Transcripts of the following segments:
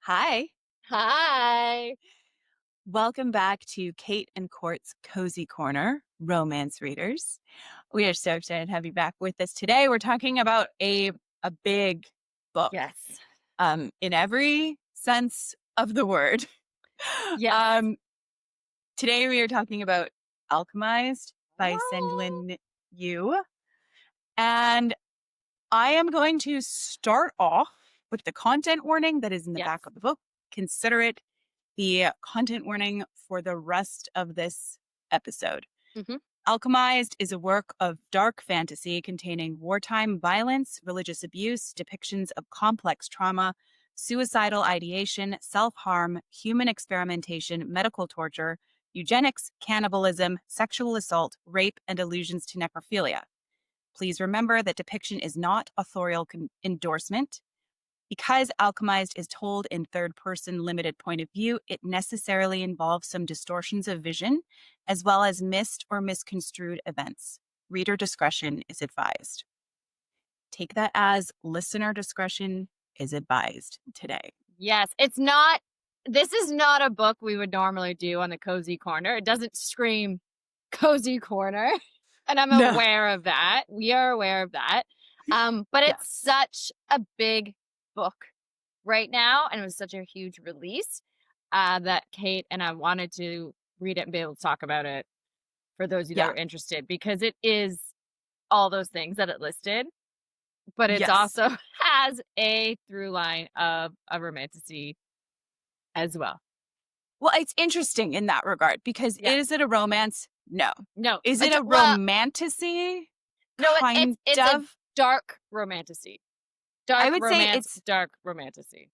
Hi. Hi. Welcome back to Kate and Court's Cozy Corner, Romance Readers. We are so excited to have you back with us today. We're talking about a big book, Yes. in every sense of the word. Yes. Um, Today we are talking about Alchemized by Oh. SenLin Yu. And I am going to start off with the content warning that is in the Yes. back of the book. Consider it the content warning for the rest of this episode. Hmm. Alchemized is a work of dark fantasy containing wartime violence, religious abuse, depictions of complex trauma, suicidal ideation, self harm, human experimentation, medical torture, eugenics, cannibalism, sexual assault, rape, and allusions to necrophilia. Please remember that depiction is not authorial endorsement. Because Alchemized is told in third-person limited point of view, it necessarily involves some distortions of vision, as well as missed or misconstrued events. Reader discretion is advised. Take that as listener discretion is advised today. Yes. This is not a book we would normally do on the Cozy Corner. It doesn't scream Cozy Corner. And I'm No. aware of that. We are aware of that. But it's Yes. such a big book right now. And it was such a huge release that Kate and I wanted to read it and be able to talk about it for those of you that Yeah. are interested, because it is all those things that it listed. But it's Yes. also has a through line of a romantasy as well. Well, it's interesting in that regard because Yeah. is it a romance? No. No, Is it a well, romantasy? no, Kind it's a of. dark romantasy. I Dark would say romance, it's dark romantasy.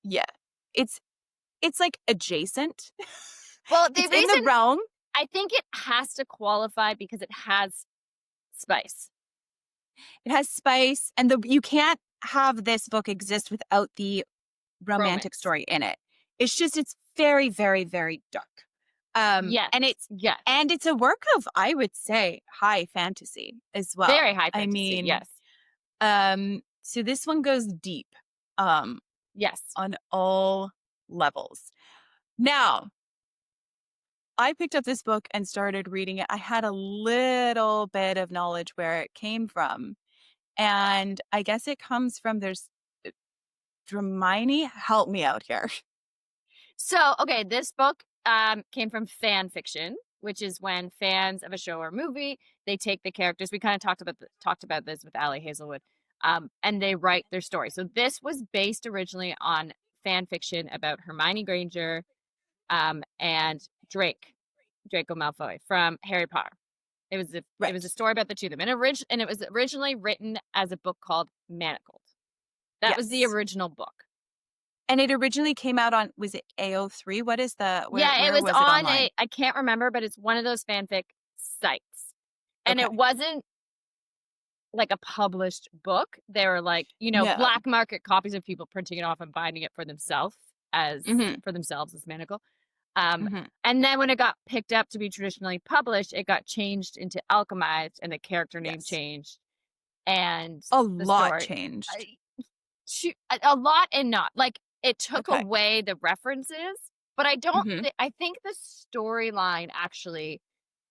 yeah. It's like adjacent. Well, the It's in the reason realm. I think it has to qualify because it has spice. It has spice, and you can't have this book exist without the romantic Romance. story in it. It's very, very, very dark. Yes. And Yes. it's a work of, I would say, high fantasy as Very well. high I fantasy. mean, Yes. so this one goes deep, um, Yes. on all levels. Now, I picked up this book and started reading it. I had a little bit of knowledge where it came from. And I guess it comes from Hermione, help me out here. So, okay, this book came from fan fiction, which is when fans of a show or movie, they take the characters. We kind of talked about this with Allie Hazelwood, and they write their story. So this was based originally on fan fiction about Hermione Granger and Draco Malfoy from Harry Potter. It was a Right. story about the two of them, and it was originally written as a book called Manacled. That was the Yes. original book. And it originally came out on, was it AO3? What is Yeah, it where was was it on online? I can't remember, but it's one of those fanfic sites. And Okay. it wasn't like a published book. They were like, No. black market copies of people printing it off and binding it for themselves Mm-hmm. as Manacle. Um, Mm-hmm. and then when it got picked up to be traditionally published, it got changed into Alchemized and the character name Yes. changed and A the lot story. changed. A lot and not. Like, it took Okay. away the references, but Mm-hmm. I think the storyline actually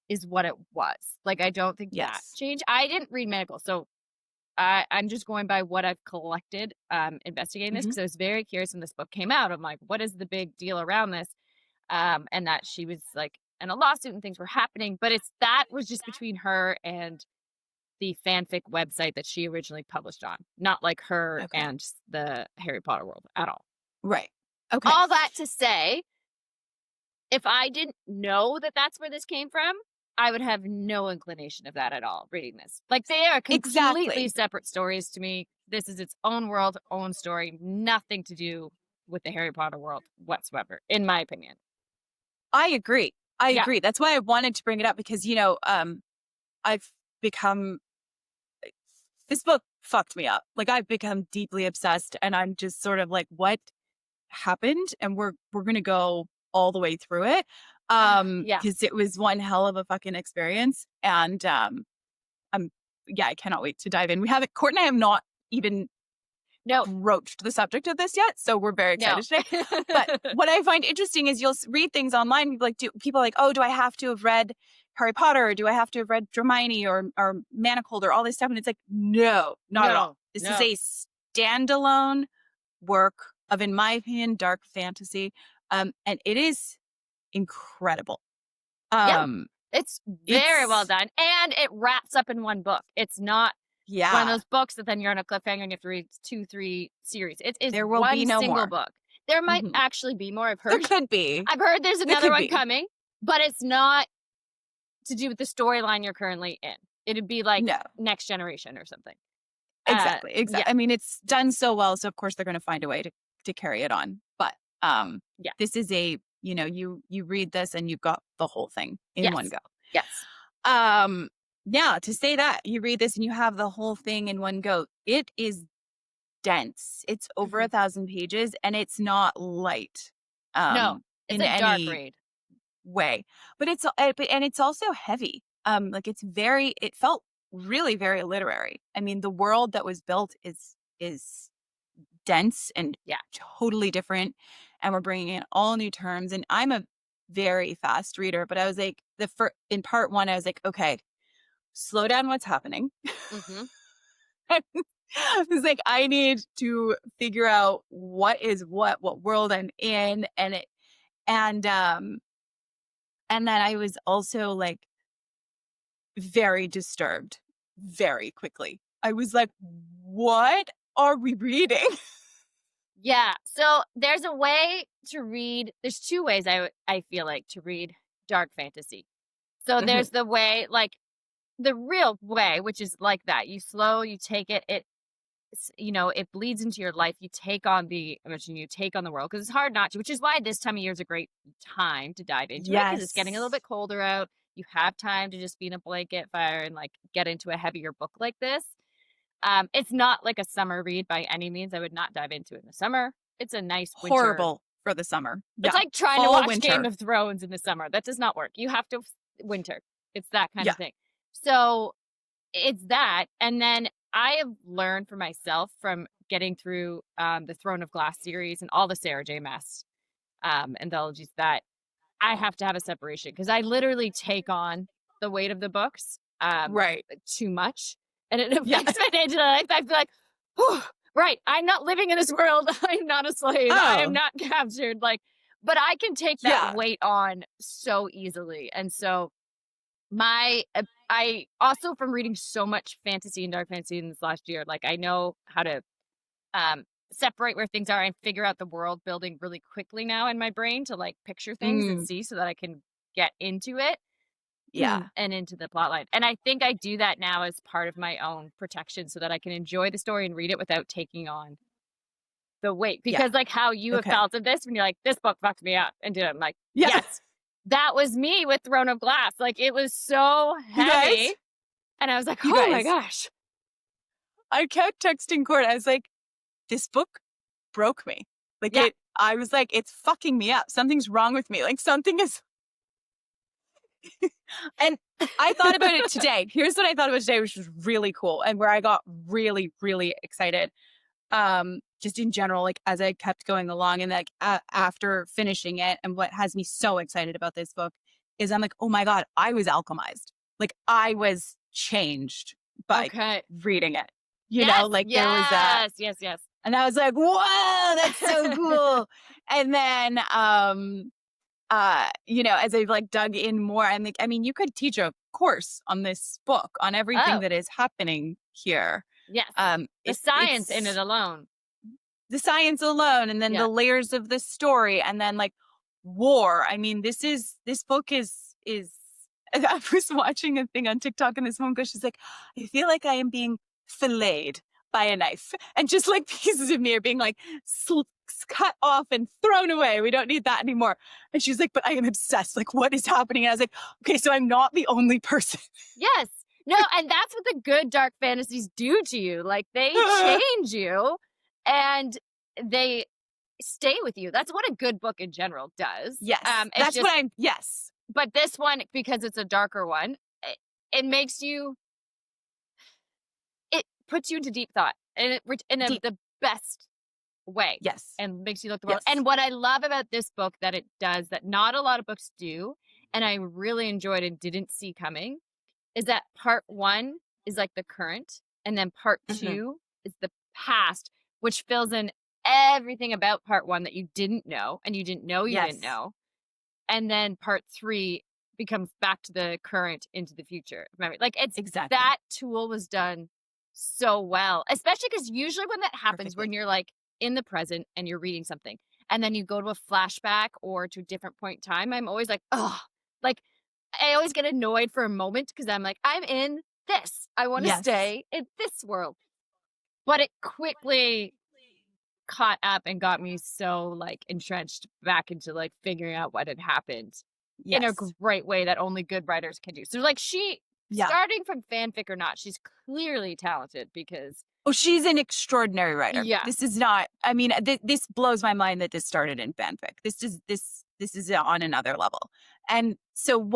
is what it was. Like, I don't think that Yes. changed. I didn't read medical, so I'm just going by what I've collected, investigating this Mm-hmm. because I was very curious when this book came out. I'm like, what is the big deal around this? And that she was like in a lawsuit and things were happening, but that was just between her and the fanfic website that she originally published on, not like her Okay. and the Harry Potter world at all. Right. Okay. All that to say, if I didn't know that that's where this came from, I would have no inclination of that at all reading this. Like, they are completely Exactly. separate stories to me. This is its own world, own story, nothing to do with the Harry Potter world whatsoever, in my opinion. I agree. I Yeah. agree. That's why I wanted to bring it up because, I've become this book fucked me up. Like I've become deeply obsessed and I'm just sort of like, what happened? And we're gonna go all the way through it. Yeah. Because it was one hell of a fucking experience. And I'm yeah, I cannot wait to dive in. We haven't Court and I have not even No, broached the subject of this yet, so we're very no. excited today. But what I find interesting is you'll read things online, like people are like, oh, do I have to have read Harry Potter, or do I have to have read Hermione or Manacled or all this stuff? And it's like, no, not at all. This is a standalone work of, in my opinion, dark fantasy, and it is incredible. Yeah, it's very well done, and it wraps up in one book. It's not one of those books that then you're on a cliffhanger and you have to read 2-3 series. It is there will one be no single more. book. There might actually be more. I've heard. There could be. I've heard there's another could one be. coming, but it's not to do with the storyline you're currently in. It'd be like Next Generation or something. Exactly. Yeah. I mean, it's done so well, so of course they're going to find a way to carry it on. But this is a, you read this and you've got the whole thing in one go. Yes. To say that you read this and you have the whole thing in one go, it is dense. It's over 1,000 pages and it's not light. No, it's in a dark any read way, but it's also heavy. Like it felt really very literary. I mean, the world that was built is dense and totally different, and we're bringing in all new terms. And I'm a very fast reader, but I was like, in part one, I was like, okay, slow down, what's happening? I was like, I need to figure out what world I'm in, and then I was also like very disturbed very quickly. I was like, what are we reading? Yeah. So there's a way to read. There's two ways I feel like to read dark fantasy. So there's the way, like the real way, which is like that. You take it. It bleeds into your life. You take on the emotion, you take on the world, because it's hard not to, which is why this time of year is a great time to dive into it, because it's getting a little bit colder out. You have time to just be in a blanket fire and like get into a heavier book like this. It's not like a summer read by any means. I would not dive into it in the summer. It's a nice winter. Horrible for the summer. It's like trying to watch Game of Thrones in the summer. That does not work. You have to winter. It's that kind of thing. So it's that. And then I have learned for myself from getting through the Throne of Glass series and all the Sarah J. Maas anthologies that I have to have a separation, because I literally take on the weight of the books too much. And it affects my day-to-day life. I feel like, right, I'm not living in this world. I'm not a slave. I am not captured. But I can take that weight on so easily. And so I also, from reading so much fantasy and dark fantasy in this last year, like I know how to separate where things are and figure out the world building really quickly now in my brain, to like picture things and see, so that I can get into it. And into the plot line. And I think I do that now as part of my own protection, so that I can enjoy the story and read it without taking the weight. Because like how you have felt of this when you're like, this book fucked me up and did it. I'm like, yes, that was me with Throne of Glass. Like it was so heavy. And I was like, oh my gosh. I kept texting Court. I was like, this book broke me. Like I was like, it's fucking me up. Something's wrong with me. Like something is. And I thought about it today. Here's what I thought about today, which was really cool, and where I got really, really excited. Just in general, like as I kept going along, and like after finishing it, and what has me so excited about this book is I'm like, oh my God, I was alchemized. Like I was changed by reading it. You know, like there was that. Yes. And I was like, whoa, that's so cool. And then as I've like dug in more, I'm like, I mean, you could teach a course on this book, on everything that is happening here. Yes. The science in it alone. The science alone, and then the layers of the story, and then like war. I mean, this book is I was watching a thing on TikTok, and this one girl, she's like, I feel like I am being filleted by a knife, and just like pieces of me are being like cut off and thrown away. We don't need that anymore. And she's like, but I am obsessed. Like, what is happening? And I was like, okay, so I'm not the only person. Yes. No, and that's what the good dark fantasies do to you. Like they change you and they stay with you. That's what a good book in general does. Yes. Yes. But this one, because it's a darker one, it makes you, it puts you into deep thought. And the best way Yes. and makes you look the world. Yes. And what I love about this book that it does that not a lot of books do, and I really enjoyed and didn't see coming, is that part 1 is like the current, and then part Mhm. 2 is the past, which fills in everything about part 1 that you didn't know, and you didn't know you didn't Yes. know. And then part 3 becomes back to the current into the future. Remember, like it's Exactly. that tool was done so well, especially because usually when that happens, when Perfectly. you're like in the present and you're reading something, and then you go to a flashback or to a different point in time, I'm always like, oh, like I always get annoyed for a moment because I'm like, I'm in this. I want to Yes. stay in this world. But it quickly caught up and got me so like entrenched back into like figuring out what had happened in a Yes. great way that only good writers can do. So like she Yeah. starting from fanfic or not, she's clearly talented because Oh, she's an extraordinary writer. yeah. This is not, I mean, this blows my mind that this started in fanfic. This is on another level. And so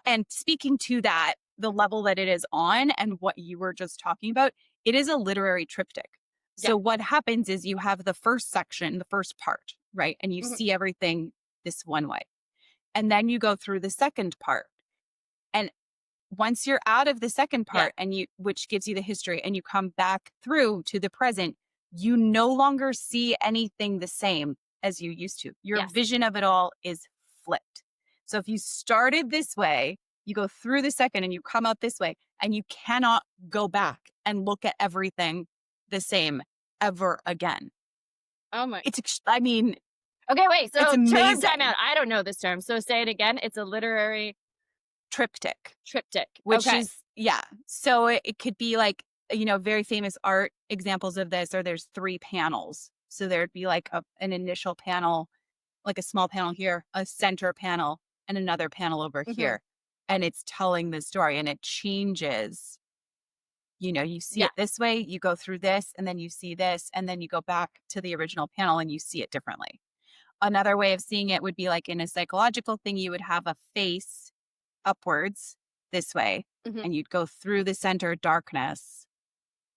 and speaking to that, the level that it is on and what you were just talking about, it is a literary triptych. Yeah. So what happens is you have the first section, the first part, right? And you Mhm. see everything this one way. And then you go through the second part. And once you're out of the second Yeah. part which gives you the history and you come back through to the present, you no longer see anything the same as you used to. Your Yes. vision of it all is flipped. So if you started this way, you go through the second and you come out this way, and you cannot go back and look at everything the same ever again. Oh my. I mean, Okay, wait. it's So term time amazing. out. I don't know this term. So say it again. It's a literary Triptych. triptych. Which Okay. is, yeah. So it could be like, very famous art examples of this, or there's 3 panels. So there'd be like an initial panel, like a small panel here, a center panel, and another panel over Hmm. here. And it's telling the story, and it changes. You see Yeah. it this way, you go through this, and then you see this, and then you go back to the original panel and you see it differently. Another way of seeing it would be like in a psychological thing, you would have a face upwards this way, Hmm. and you'd go through the center darkness,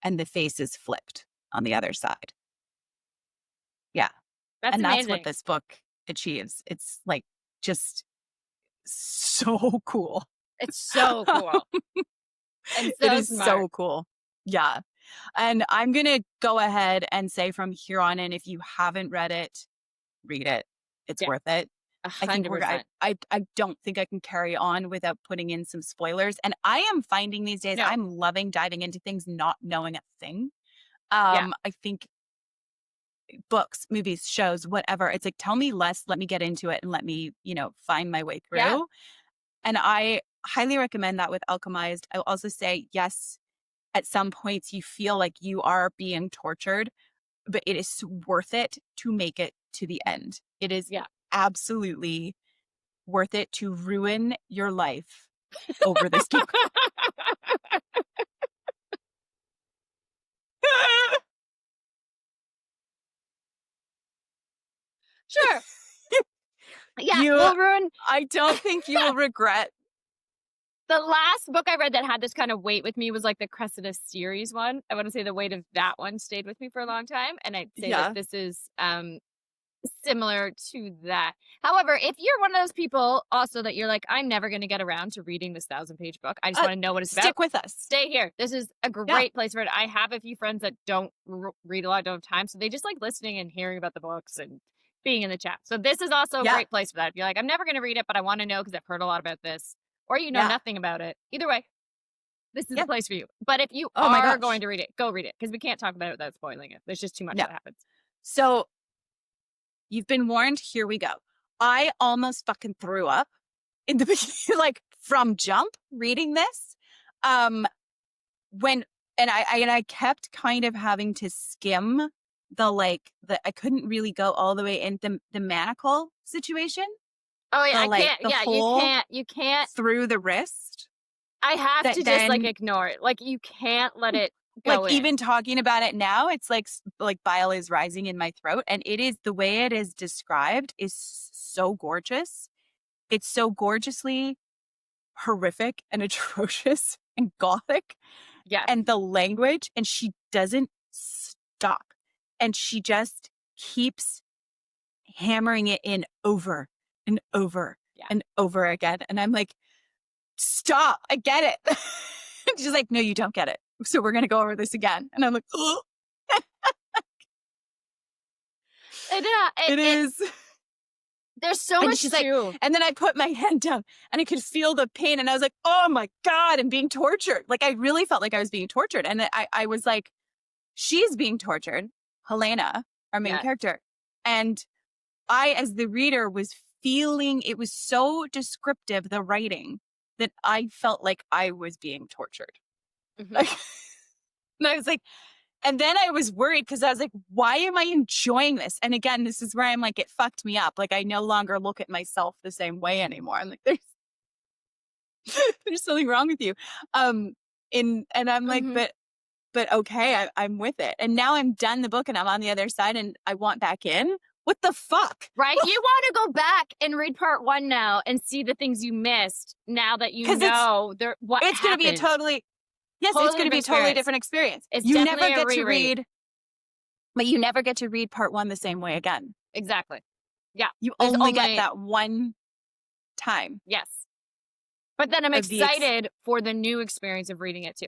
and the face is flipped on the other side. Yeah. That's And that's what amazing. this book achieves. It's like just so cool. It's so cool and It so is smart. so cool. Yeah. And I'm going to go ahead and say from here on in, if you haven't read it, read it. It's Yeah. worth it. I think I 100%. don't think I can carry on without putting in some spoilers. And I am finding these days No. I'm loving diving into things not knowing a thing. Yeah. I think books, movies, shows, whatever. It's like, tell me less, let me get into it and let me, find my way Yeah. through. And I highly recommend that with Alchemized. I'll also say, yes, at some points you feel like you are being tortured, but it is worth it to make it to the end. It is Yeah. absolutely worth it to ruin your life over this book. Sure. Yeah, you, we'll ruin I don't think you will regret. the last book I read that had this kind of weight with me was like the Cressida series one. I want to say the weight of that one stayed with me for a long time. And I'd say that Yeah. this is similar to that. However, if you're one of those people also that you're like, I'm never going to get around to reading this 1,000-page book, I just want to know what it's about, Stick with us. stay here. This is a Yeah. great place for it. I have a few friends that don't read a lot, don't have time. So they just like listening and hearing about the books and being in the chat. So this is also a Yeah. great place for that. If you're like, I'm never going to read it, but I want to know because I've heard a lot about this, or you know Yeah. nothing about it. Either way, this is Yeah. the place for you. But if you Oh my are gosh. going to read it, go read it because we can't talk about it without spoiling it. There's just too much No. that happens. So you've been warned. Here we go. I almost fucking threw up in the beginning, like from jump reading this. When and I kept kind of having to skim I couldn't really go all the way in the manacle situation. Oh yeah, I The can't. the Yeah, hole you can't. through the wrist I have that to just like then ignore it. Like you can't let it like go in. even talking about it now, it's like bile is rising in my throat, and it is the way it is described is so gorgeous. It's so gorgeously horrific and atrocious and gothic, Yes. and the language, and she doesn't stop. and she just keeps hammering it in over and over Yeah. and over again. And I'm like, stop, I get it. She's like, no, you don't get it. So we're going to go over this again. And I'm like, oh, And it is. there's so And much she's like, too. and then I put my hand down and I could feel the pain. And I was like, oh my God, I'm being tortured. Like, I really felt like I was being tortured. And I was like, she's being tortured, Helena, our main Yeah. character. And I, as the reader, was feeling it was so descriptive, the writing, that I felt like I was being tortured. Mhm. Like, and I was like, and then I was worried because I was like, why am I enjoying this? And again, this is where I'm like, it fucked me up. Like, I no longer look at myself the same way anymore. I'm like, there's something wrong with you. And I'm like, Mhm. but okay, I'm with it. And now I'm done the book and I'm on the other side and I want back in. What the fuck? Right? You want to go back and read part 1 now and see the things you missed now that you Because know what it's going to be a happened. totally, yes, it's Totally going to be a different totally experience. different experience. It's You never definitely a get to reread. read, but you never get to read part 1 the same way again. Exactly. Yeah. You There's only get only that one time yes. But then I'm of the excited for the new experience of reading it too.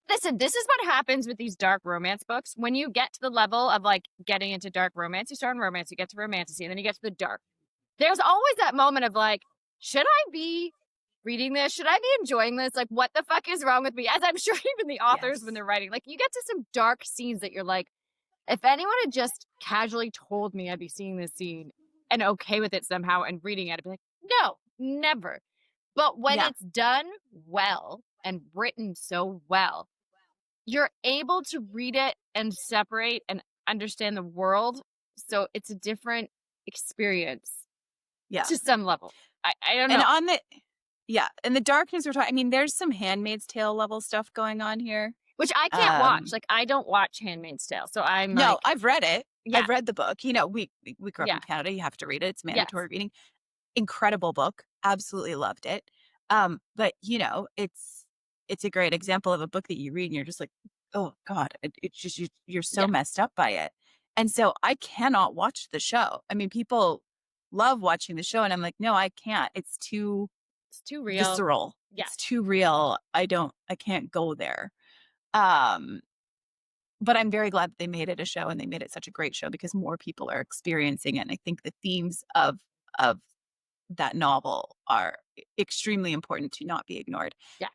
Listen, this is what happens with these dark romance books. When you get to the level of like getting into dark romance, you start in romance, you get to romantasy, and then you get to the dark. There's always that moment of like, should I be reading this? Should I be enjoying this? Like, what the fuck is wrong with me? As I'm sure even the authors, when yes. they're writing, like, you get to some dark scenes that you're like, if anyone had just casually told me I'd be seeing this scene and okay with it somehow and reading it, I'd be like, no, never. But when Yeah. it's done well and written so well, you're able to read it and separate and understand the world. So it's a different experience Yeah. to some level. I don't And know. on the, yeah. And the darkness we're talking, I mean, there's some Handmaid's Tale level stuff going on here. Which I can't watch. Um, Like, I don't watch Handmaid's Tale. So I'm no, like, I've read it. yeah, I've read the book. You know, we grew up yeah, in Canada. You have to read it. It's yes, mandatory reading. Incredible book. Absolutely loved it. But you know, it's a great example of a book that you read and you're just like, oh God, it's just you're so yeah. messed up by it. And so I cannot watch the show. I mean, people love watching the show, and I'm like, no, I can't. It's too It's too real. visceral. Yeah, It's too real. I can't go there. Um, but I'm very glad that they made it a show and they made it such a great show because more people are experiencing it. And I think the themes of that novel are extremely important to not be ignored. yeah,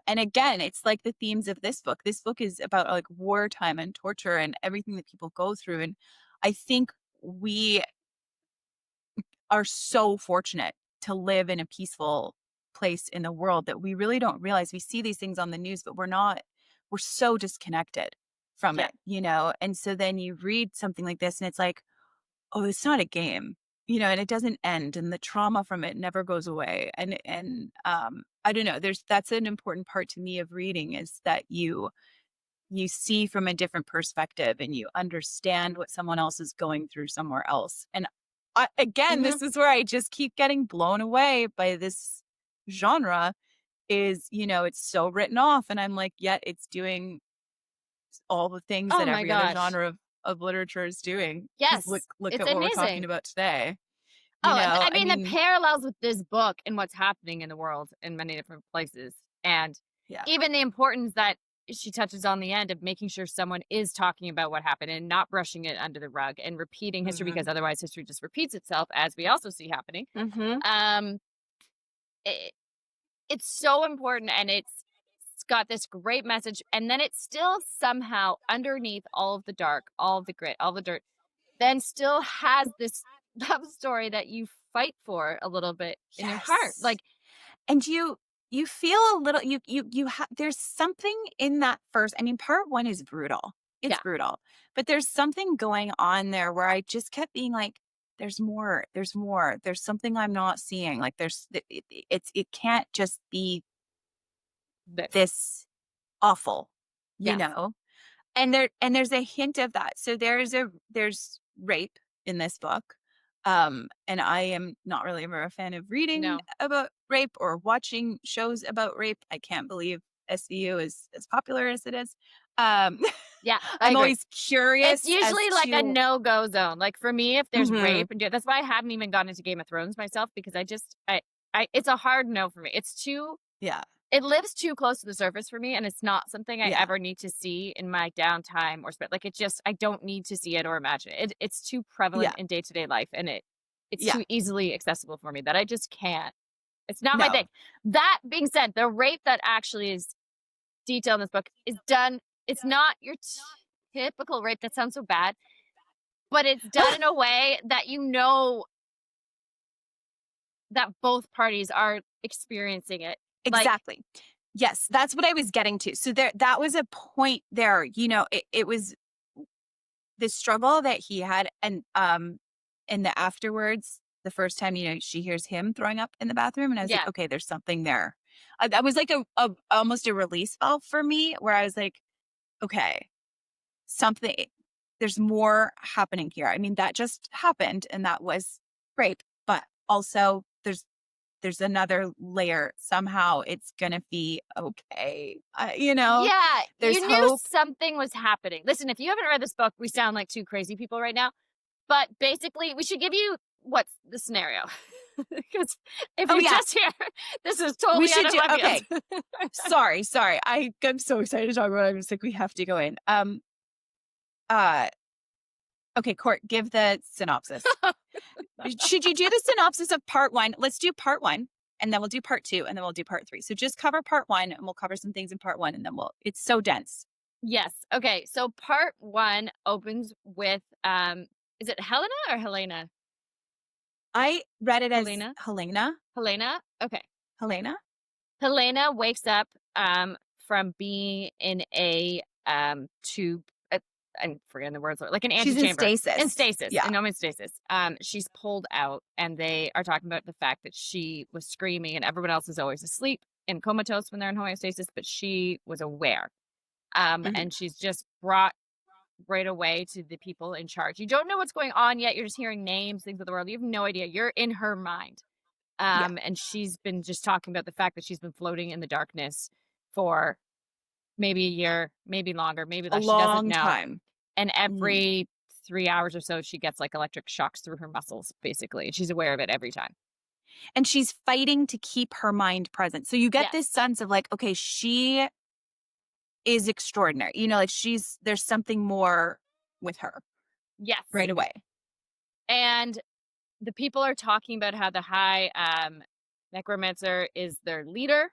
And again, it's like the themes of this book. This book is about like wartime and torture and everything that people go through. And I think we are so fortunate to live in a peaceful place in the world that we really don't realize. We see these things on the news, but we're so disconnected from yeah. it, you know? And so then you read something like this and it's like, oh, it's not a game, you know, and it doesn't end and the trauma from it never goes away. And I don't know, that's an important part to me of reading is that you see from a different perspective and you understand what someone else is going through somewhere else. And again, Mm-hmm. this is where I just keep getting blown away by this genre is, you know, it's so written off. And I'm like, yet it's doing all the things Oh that my every other gosh. genre of literature is doing. Because Yes, look it's at what we're talking amazing. about today. You Oh, know, I I mean, the mean, parallels with this book and what's happening in the world in many different places. And yeah. even the importance that she touches on the end of making sure someone is talking about what happened and not brushing it under the rug and repeating history Hmm. because otherwise history just repeats itself, as we also see happening. Hmm. Um, it, it's so important and it's got this great message. And then it's still somehow underneath all of the dark, all of the grit, all the dirt, then still has this love story that you fight for a little bit in your heart. Yes. Like, And you feel a little there's something in that first, I mean, part 1 is brutal. It's yeah, brutal. But there's something going on there where I just kept being like, there's more, there's more. There's something I'm not seeing. Like it can't just be this. this awful, you Yes. know? And there's a hint of that. So there's rape in this book. And I am not really ever a fan of reading No. about rape or watching shows about rape. I can't believe SVU is as popular as it is. Um, Yeah, I I'm agree. always It's curious as usually like a to no-go zone. Like for me, if there's Mhm. rape and that's why I haven't even gotten into Game of Thrones myself because I it's a hard no for me. It's too Yeah, it lives too close to the surface for me, and it's not something I yeah, ever need to see in my downtime or spend like it just I don't need to see it or imagine it. It's too prevalent yeah, in day-to-day life and it's yeah. too easily accessible for me that I just can't. It's not my No, thing. That being said, the rape that actually is detailed in this book is done it's not your typical rape. That sounds so bad, but it's done in a way that you know that both parties are experiencing it. Like, exactly. Yes, that's what I was getting to. So that was a point there, it was the struggle that he had and the afterwards, the first time, she hears him throwing up in the bathroom and I was like, yeah, okay, there's something there. That was like a almost a release valve for me where I was like, okay, something there's more happening here. I mean, that just happened and that was great, but also there's another layer. Somehow it's gonna be okay. yeah, There's you knew hope. something was happening. Listen, if you haven't read this book, we sound like two crazy people right now. But basically, we should give you what's the scenario. Because if Oh you yeah, just hear this is we totally out should of do. left Okay, field. sorry. I'm so excited to talk about it. I'm just like we have to go in. Uh, okay, Court, give the synopsis. Should you do the synopsis of part one? Let's do part one, and then we'll do part two, and then we'll do part three. So just cover part one, and we'll cover some things in part one, and then it's so dense. Yes. Okay. So part one opens with is it Helena or Helena? I read it as Helena? Helena. Helena? Okay. Helena? Helena wakes up from being in a tube. I'm forgetting the words, like an She's in antechamber in stasis. stasis, Yeah. in no man's stasis. She's pulled out, and they are talking about the fact that she was screaming, and everyone else is always asleep and comatose when they're in homeostasis, but she was aware. Mhm. And she's just brought right away to the people in charge. You don't know what's going on yet. You're just hearing names, things of the world. You have no idea. You're in her mind. Yeah. And she's been just talking about the fact that she's been floating in the darkness for maybe a year, maybe longer, maybe A less. She doesn't long know. time. And Mhm. every 3 hours or so, she gets like electric shocks through her muscles, basically. And she's aware of it every time. And she's fighting to keep her mind present. So you get this Yes. sense of like, okay, she is extraordinary. Like there's something more with her Yes. right away. And the people are talking about how the high necromancer is their leader.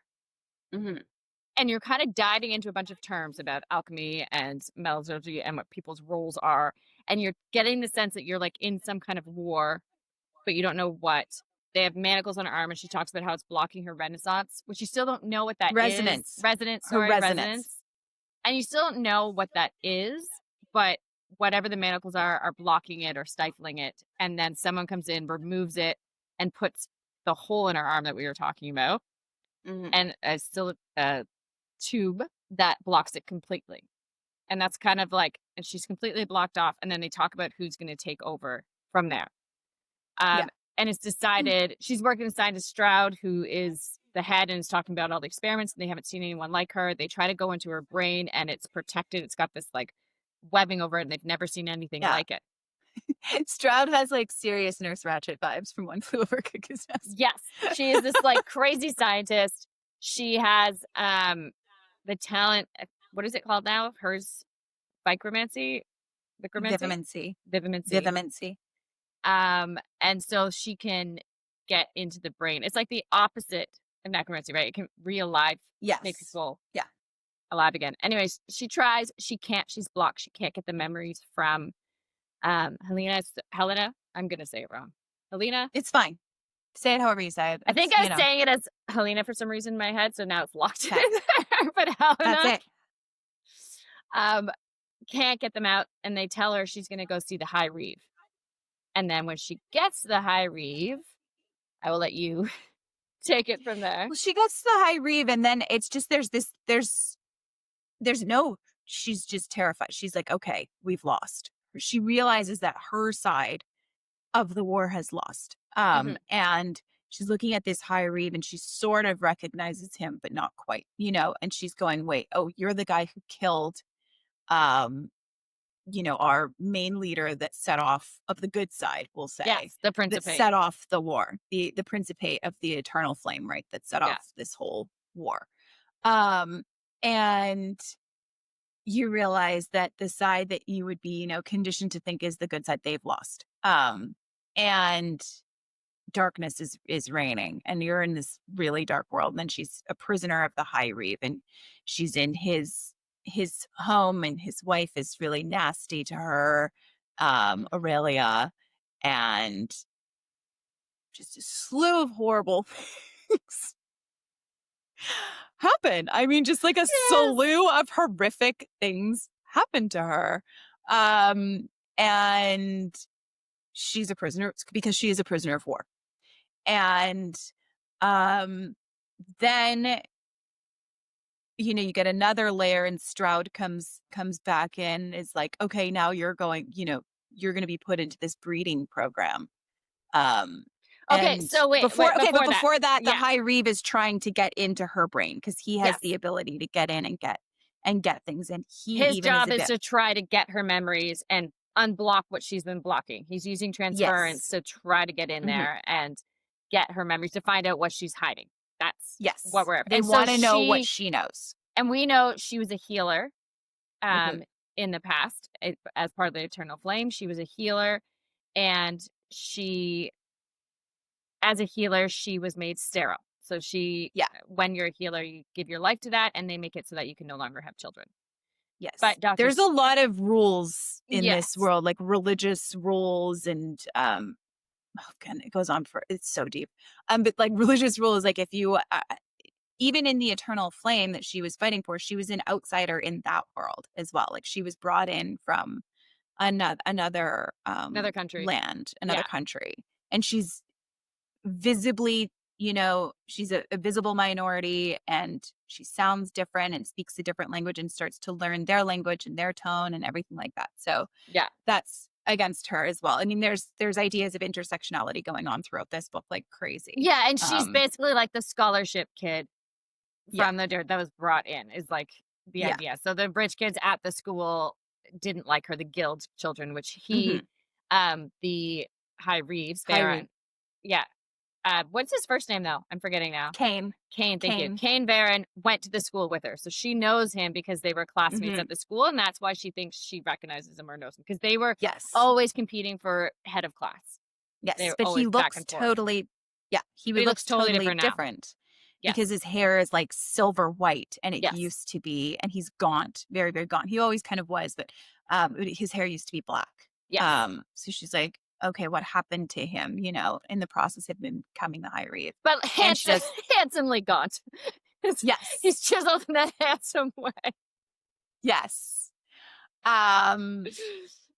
Mhm. And you're kind of diving into a bunch of terms about alchemy and metallurgy and what people's roles are. And you're getting the sense that you're like in some kind of war, but you don't know what. They have manacles on her arm, and she talks about how it's blocking her renaissance, which you still don't know what that is. Resonance. Her resonance. Resonance. And you still don't know what that is, but whatever the manacles are blocking it or stifling it. And then someone comes in, removes it, and puts the hole in her arm that we were talking about, Mhm. and still a tube that blocks it completely. And that's kind of like, and she's completely blocked off. And then they talk about who's going to take over from there. Yeah. Um, and it's decided she's working with scientist Stroud, who is the head and is talking about all the experiments. And they haven't seen anyone like her. They try to go into her brain, and it's protected. It's got this like webbing over it, and they've never seen anything Yeah. like it. Stroud has like serious Nurse Ratchet vibes from One Flew Over Cuckoo's Nest. Yes, she is this like crazy scientist. She has the talent. What is it called now? Hers Vichromancy? Vichromancy? Vivimancy. Vivimancy. Vivimancy. And so she can get into the brain. It's like the opposite of necromancy, right? It can make Yes. people Yeah. alive again. Anyways, she tries, she can't, she's blocked. She can't get the memories from Helena. I'm gonna say it wrong. Helena. It's fine. Say it however you say it. I think It's, I was saying it as Helena for some reason in my head, so now it's locked in okay. there. But That's Helena it. um can't get them out, and they tell her she's gonna go see the High Reeve. And then when she gets to the High Reeve, I will let you take it from there. Well, she gets to the High Reeve, and then it's just there's no. She's just terrified. She's like, okay, we've lost. She realizes that her side of the war has lost. Mhm. And she's looking at this High Reeve, and she sort of recognizes him, but not quite. And she's going, wait, oh, you're the guy who killed um, our main leader that set off of the good side, we'll say, Yes, the that Principate. set off the war, the Principate of the Eternal Flame, right? That set Yeah. off this whole war. Um, and you realize that the side that you would be, conditioned to think is the good side, they've lost. And darkness is reigning, and you're in this really dark world. And then she's a prisoner of the High Reeve, and she's in his home, and his wife is really nasty to her, Mhm. Aurelia, and just a slew of horrible things happen. I mean, just like a Yes. slew of horrific things happen to her. And she's a prisoner because she is a prisoner of war. And um then you get another layer, and Stroud comes back in, is like, okay, now you're going to be put into this breeding program. um Okay, and so wait, but before that. before that, the Yeah. High Reeve is trying to get into her brain because he has the Yes. ability to get in and get things, and he His even is job a is bit. to try to get her memories and unblock what she's been blocking. He's using transference Yes. to try to get in Mhm. there and get her memories to find out what she's hiding. That's what Yes, we're after. they And so want to know what she she knows. and we know she was a healer Mhm. in the past as part of the Eternal Flame. She was a healer, and she as a healer, she was made sterile. So Yeah. when you're a healer, you give your life to that, and they make it so that you can no longer have children. Yes. But Doctor, There's a lot of rules in this yes, world, like religious rules, and oh god, it goes on for, it's so deep. But like religious rules, like if you even in the Eternal Flame that she was fighting for, she was an outsider in that world as well. Like she was brought in from another another country. land, another Yeah, country, and she's visibly, she's a visible minority, and she sounds different and speaks a different language and starts to learn their language and their tone and everything like that. So yeah, that's against her as well. I mean, there's ideas of intersectionality going on throughout this book like crazy. yeah. And she's Um, basically like the scholarship kid yeah, from the dirt that was brought in. Is like the yeah. idea. So the rich kids at the school didn't like her. The guild children, which Hmm. the High Reeves, Kyrie, Baron. Yeah. What's his first name though? I'm forgetting now. Kane, Kane, thank you. Kane. Kane Baron went to the school with her. So she knows him because they were classmates Hmm. at the school, and that's why she thinks she recognizes him or knows him because they were Yes, always competing for head of class. They yes. were But he always back looks and forth. totally, yeah, he But he looks looks totally totally different now. different because Yes. his hair is like silver white, and it Yes. used to be, and he's gaunt, very, very gaunt. He always kind of was, but his hair used to be black. Yes. So she's like, okay, what happened to him, in the process of him becoming the High Reeve? But And she does, handsomely gaunt. He's yes, chiseled in a handsome way. yes. Um,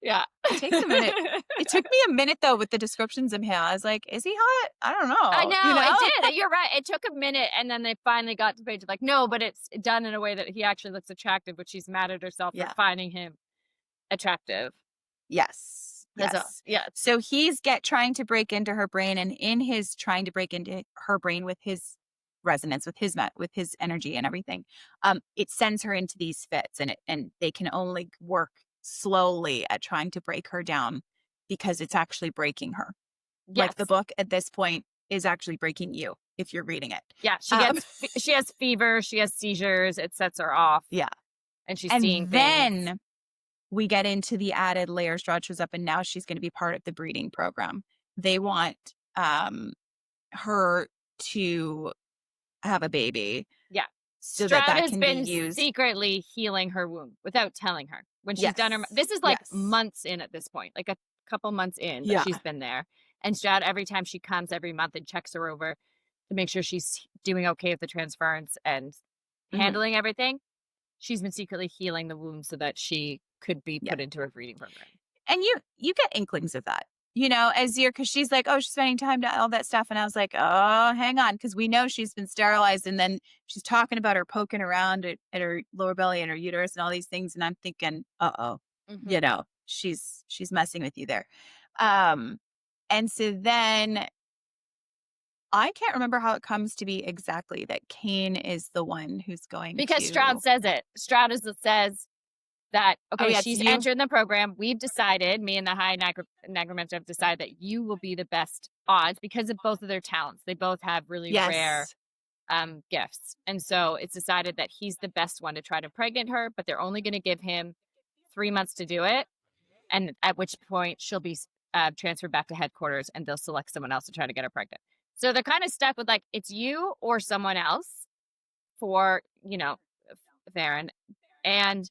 Yeah. it takes a minute. It took me a minute though with the descriptions of him. I was like, is he hot? I don't I know, know, it did. You're right. It took a minute, and then they finally got to the page of like, no, but it's done in a way that he actually looks attractive, but she's mad at herself for Yeah. finding him attractive. Yes. That's all. Yes. Yeah. So he's trying to break into her brain, and in his trying to break into her brain with his resonance, with his energy and everything, it sends her into these fits, and they can only work slowly at trying to break her down because it's actually breaking her. Like the Yes. book at this point is actually breaking you if you're reading it. Yeah. Um, She has fever. She has seizures. It sets her off, yeah. and she's seeing And things. then we get into the added layer. Stroud shows up, and now she's going to be part of the breeding program. They want her to have a baby Yeah. so that Stroud that has can be been used. secretly healing her wound without telling her. When she's done her, Yes. this is like Yes. months in at this point, like a couple months in that Yeah. she's been there. And Stroud, every time she comes every month and checks her over to make sure she's doing okay with the transference and Hmm. handling everything, she's been secretly healing the wound so that she could be Yeah. put into a breeding program. And you get inklings of that, as you're, because she's like, oh, she's spending time to all that stuff. And I was like, oh, hang on. Because we know she's been sterilized. And then she's talking about her poking around at her lower belly and her uterus and all these things. And I'm thinking, uh-oh, Mm-hmm. she's messing with you there. And so then I can't remember how it comes to be exactly that Kane is the one who's going Because to. Stroud says it. Stroud is that says that, Oh, okay, yeah, it's she's you. entered the program. We've decided, me and the high necromancer have decided that you will be the best odds because of both of their talents. They both have really rare Yes. gifts. And so it's decided that he's the best one to try to impregnate her, but they're only going to give him 3 months to do it. And at which point she'll be transferred back to headquarters and they'll select someone else to try to get her pregnant. So they're kind of stuck with like, it's you or someone else for, Theron. And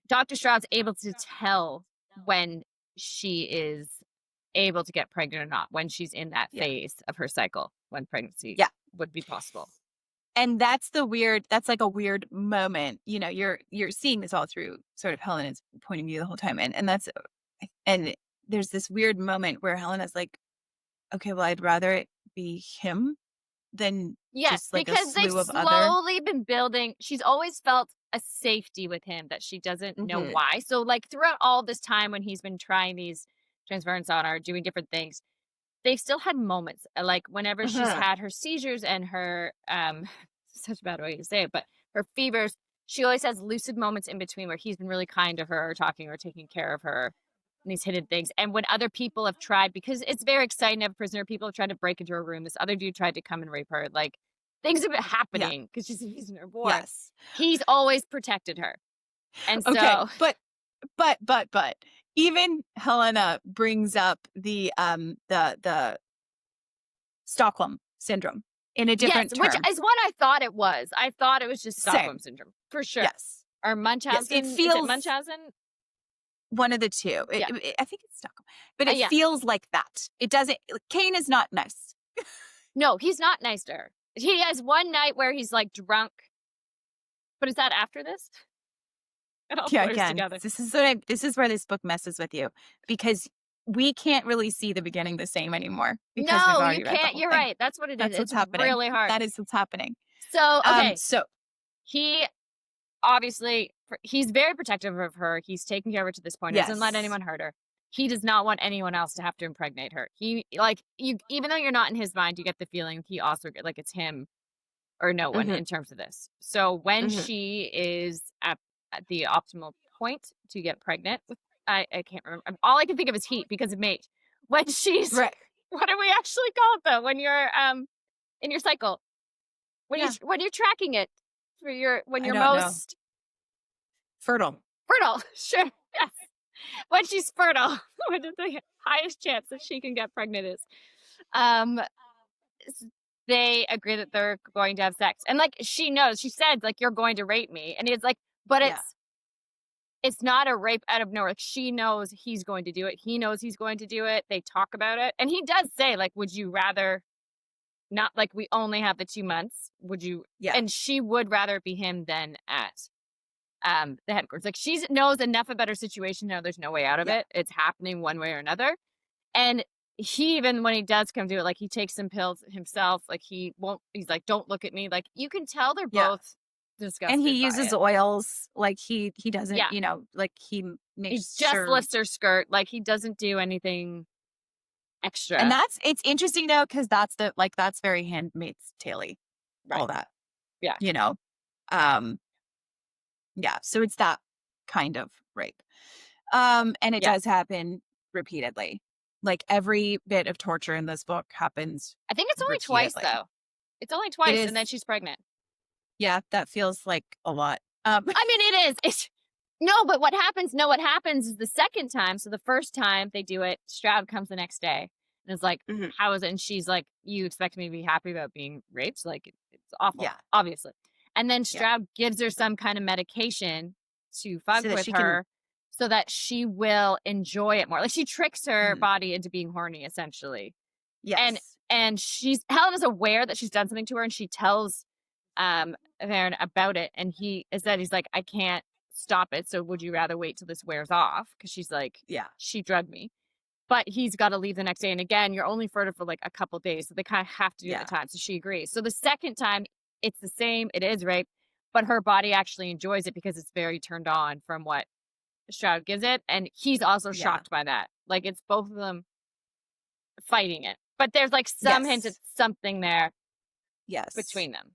Dr. Stroud's able to tell when she is able to get pregnant or not, when she's in that Yeah. phase of her cycle, when pregnancy Yeah. would be possible. And that's like a weird moment. You're seeing this all through sort of Helena's point of view the whole time. And there's this weird moment where Helena's like, okay, well, I'd rather it be him than Yes, just like a because they've slew of other. slowly been building. She's always felt a safety with him that she doesn't know Mhm. why. So, like, throughout all this time when he's been trying these transference on her, doing different things, they've still had moments. Like, whenever she's Uh-huh. had her seizures and her, such a bad way to say it, but her fevers, she always has lucid moments in between where he's been really kind to her, or talking or taking care of her, and these hidden things. And when other people have tried, because it's very exciting to have a prisoner, people have tried to break into her room. This other dude tried to come and rape her. Like, things have been Yeah. happening because she's a prisoner of war. Yes. He's always protected her. And Okay. so, But even Helena brings up the Stockholm syndrome in a yes, different which term. is what I thought it was. I thought it was just Stockholm Same. syndrome for sure. Yes. Or Yes. It Munchausen. Is it feels Munchausen? one of the two. Yeah. I think it's Stockholm, but it Yeah. feels like that. It doesn't. Kane is not nice. No, he's not nice to her. He has one night where he's like drunk. But is that after this? It all Yeah. blurs Again, together. this is where this book messes with you because we can't really see the beginning the same anymore because we've No, you already read the can't. whole You're thing. right. That's what it is. That's what's It's happening. really hard. That is what's happening. So, okay. So He obviously, he's very protective of her. He's taken care of her to this point. He doesn't let yes. anyone hurt her. He does not want anyone else to have to impregnate her. He, like, you, even though you're not in his mind, you get the feeling he also, like, it's him or no one Hmm. in terms of this. So when Hmm. she is at the optimal point to get pregnant, I can't remember. All I can think of is heat because of mate. When she's, Right. what do we actually call it though? When you're in your cycle, Yeah. when you're tracking it for when I you're don't know. most Fertile. fertile. Sure. Yes. When she's fertile, when the highest chance that she can get pregnant is. Um, they agree that they're going to have sex. And like she knows, she said, like, you're going to rape me. And he's like, but Yeah. it's not a rape out of nowhere. Like, she knows he's going to do it. He knows he's going to do it. They talk about it. And he does say, like, would you rather not, like, we only have the 2 months? Would you? Yeah. And she would rather it be him than at the headquarters. Like, she knows enough about her situation to know there's no way out of Yeah. it. It's happening one way or another. And he, even when he does come to it, like, he takes some pills himself. Like, he won't, he's like, don't look at me. Like, you can tell they're Yeah. both disgusted And he by uses it. oils. Like he doesn't, Yeah. like he He makes just sure. lifts her skirt. Like, he doesn't do anything extra. And it's interesting though, because that's very Handmaid's Tale-y, all that. Yeah. Yeah. So it's that kind of rape. And it Yeah. does happen repeatedly. Like every bit of torture in this book happens I think it's only twice, repeatedly. though. It's only twice, is. and then she's pregnant. Yeah, that feels like a lot. I mean, it is. It's no, but what happens? No, what happens is the second time. So the first time they do it, Stroud comes the next day and is like, Mhm. "How is it?" And she's like, "You expect me to be happy about being raped? Like, it's awful, Yeah. obviously." And then Stroud gives her some kind of medication to fuck So that with she can. her, so that she will enjoy it more. Like, she tricks her Mhm. body into being horny, essentially. Yes. And Helen is aware that she's done something to her, and she tells Varen about it, and he's like, I can't stop it, so would you rather wait till this wears off? Because she's like, Yeah. she drugged me. But he's got to leave the next day, and again, you're only fertile for like a couple days, so they kind of have to do it Yeah. at the time. So she agrees. So the second time, it's the same. It is rape, but her body actually enjoys it because it's very turned on from what Stroud gives it, and he's also Yeah. shocked by that. Like, it's both of them fighting it, but there's like some hint at something there Yes. between them.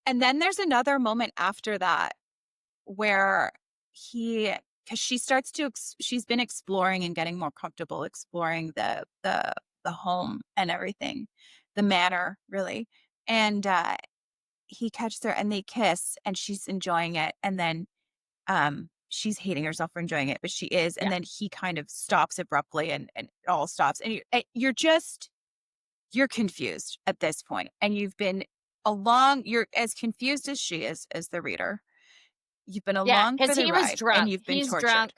And then there's another moment after that where he because she starts to she's been exploring and getting more comfortable exploring the home and everything, the manor really. And he catches her and they kiss and she's enjoying it. And then she's hating herself for enjoying it, but she is. And Yeah. then he kind of stops abruptly and it all stops. And you're confused at this point. And you've been you're as confused as she is as the reader. You've been Yeah, along for because the he was ride and drunk. you've been tortured.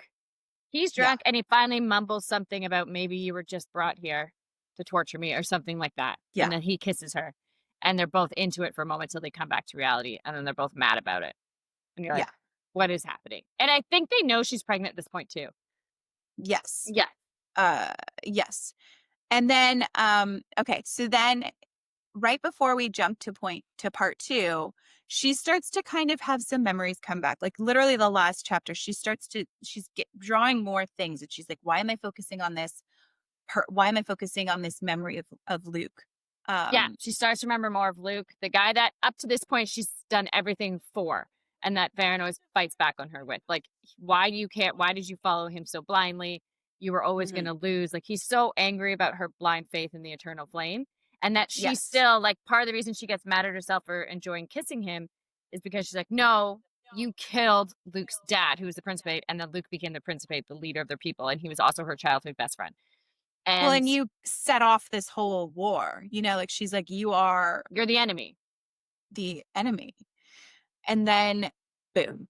He's Yeah. drunk, and he finally mumbles something about maybe you were just brought here to torture me or something like that. And Yeah. then he kisses her, and they're both into it for a moment till they come back to reality, and then they're both mad about it. And you're like, Yeah. what is happening? And I think they know she's pregnant at this point too. Yes. Yeah. Uh yes. And then okay, so then right before we jump to part 2, she starts to kind of have some memories come back. Like literally the last chapter, drawing more things and she's like, why am I focusing on this? Why am I focusing on this memory of Luke? Yeah, Um she starts to remember more of Luke, the guy that up to this point she's done everything for, and that Varen always fights back on her with. Like, why do you care? Why did you follow him so blindly? You were always going mhm. to lose. Like, he's so angry about her blind faith in the eternal flame, and that she's Yes. still like part of the reason she gets mad at herself for enjoying kissing him is because she's like, no, you killed Luke's dad, who was the Principate, and then Luke became the Principate, the leader of their people, and he was also her childhood best friend. Well, And and you set off this whole war, like she's like, you are you're the enemy. the enemy. And then boom,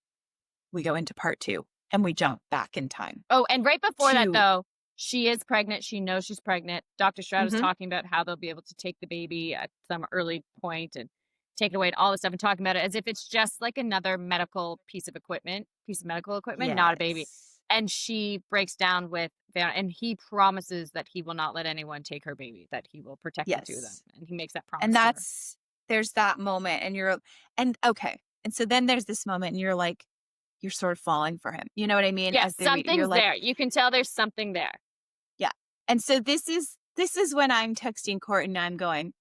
we go into part 2 and we jump back in time Oh, and right before that, to though, she is pregnant. She knows she's pregnant. Dr. Stroud is mhm, talking about how they'll be able to take the baby at some early point and take it away and all this stuff and talking about it as if it's just like another piece of medical equipment, not a baby. yes. And she breaks down with Van, and he promises that he will not let anyone take her baby, that he will protect the two of them. Yes. And he makes that And promise to her. there's that moment and okay. And so then there's this moment and you're like, you're sort of falling for him. You know what I mean? Yes, As the reader, you're something's like, there. You can tell there's something there. yeah. And so this is when I'm texting Court and I'm going,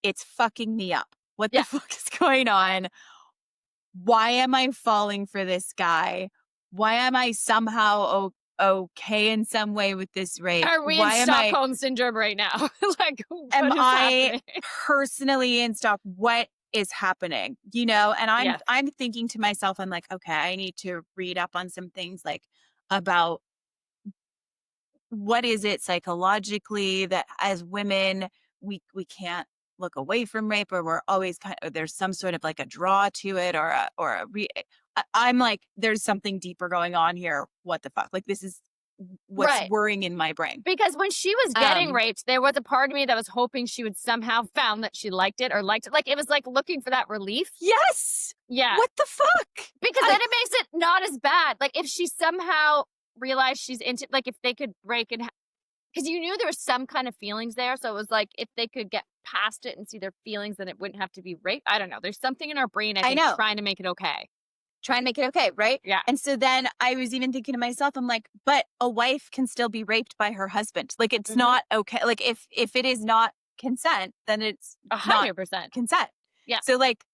it's fucking me up. What the Yeah. fuck is going on? Why am I falling for this guy? Why am I somehow okay in some way with this rape? Are we in Why Stockholm syndrome right now? Like, am what is I happening? personally in stock? What is happening? And Yes. I'm thinking to myself, I'm like, okay, I need to read up on some things like about what is it psychologically that as women we can't look away from rape, or we're always there's some sort of like a draw to it, I'm like, there's something deeper going on here. What the fuck? Like, this is what's Right. worrying in my brain. Because when she was getting Um, raped, there was a part of me that was hoping she would somehow found that she liked it or liked it. Like, it was like looking for that relief. yes. Yeah. What the fuck? Because then it makes it not as bad. Like, if she somehow realized she's into, like, if they could break and, because you knew there was some kind of feelings there. So it was like, if they could get past it and see their feelings, then it wouldn't have to be rape. I don't know. There's something in our brain, I I think, know. trying to make it okay. Try and make it okay, right? Yeah. And so then I was even thinking to myself, I'm like, but a wife can still be raped by her husband. Like, it's Mhm. not okay. Like, if it is not consent, then it's not 100%. consent. Yeah. So like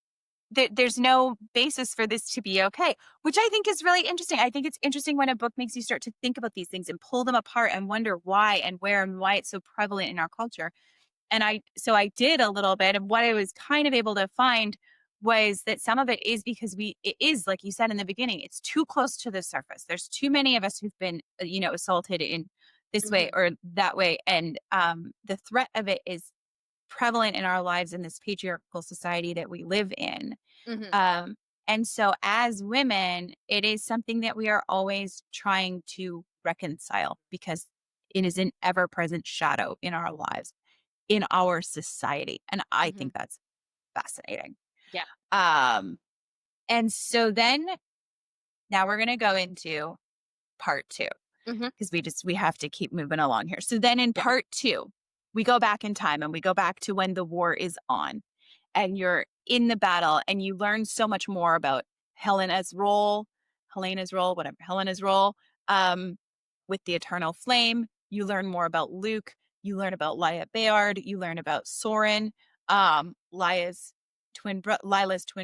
there's no basis for this to be okay, which I think is really interesting. I think it's interesting when a book makes you start to think about these things and pull them apart and wonder why and where and why it's so prevalent in our culture. And I did a little bit, and what I was kind of able to find was that some of it is because it is, like you said in the beginning, it's too close to the surface. There's too many of us who've been, assaulted in this way Mhm. or that way. And the threat of it is prevalent in our lives in this patriarchal society that we live in. Mhm. Um, and so as women, it is something that we are always trying to reconcile because it is an ever present shadow in our lives, in our society. And I Mhm. think that's fascinating. Yeah. Um, and so then now we're going to go into part 2 Mhm. because we have to keep moving along here. So then in Yeah. part 2, we go back in time and we go back to when the war is on and you're in the battle and you learn so much more about Helena's role, um, with the Eternal Flame. You learn more about Luke. You learn about Laya Bayard. You learn about Soren, Lila's twin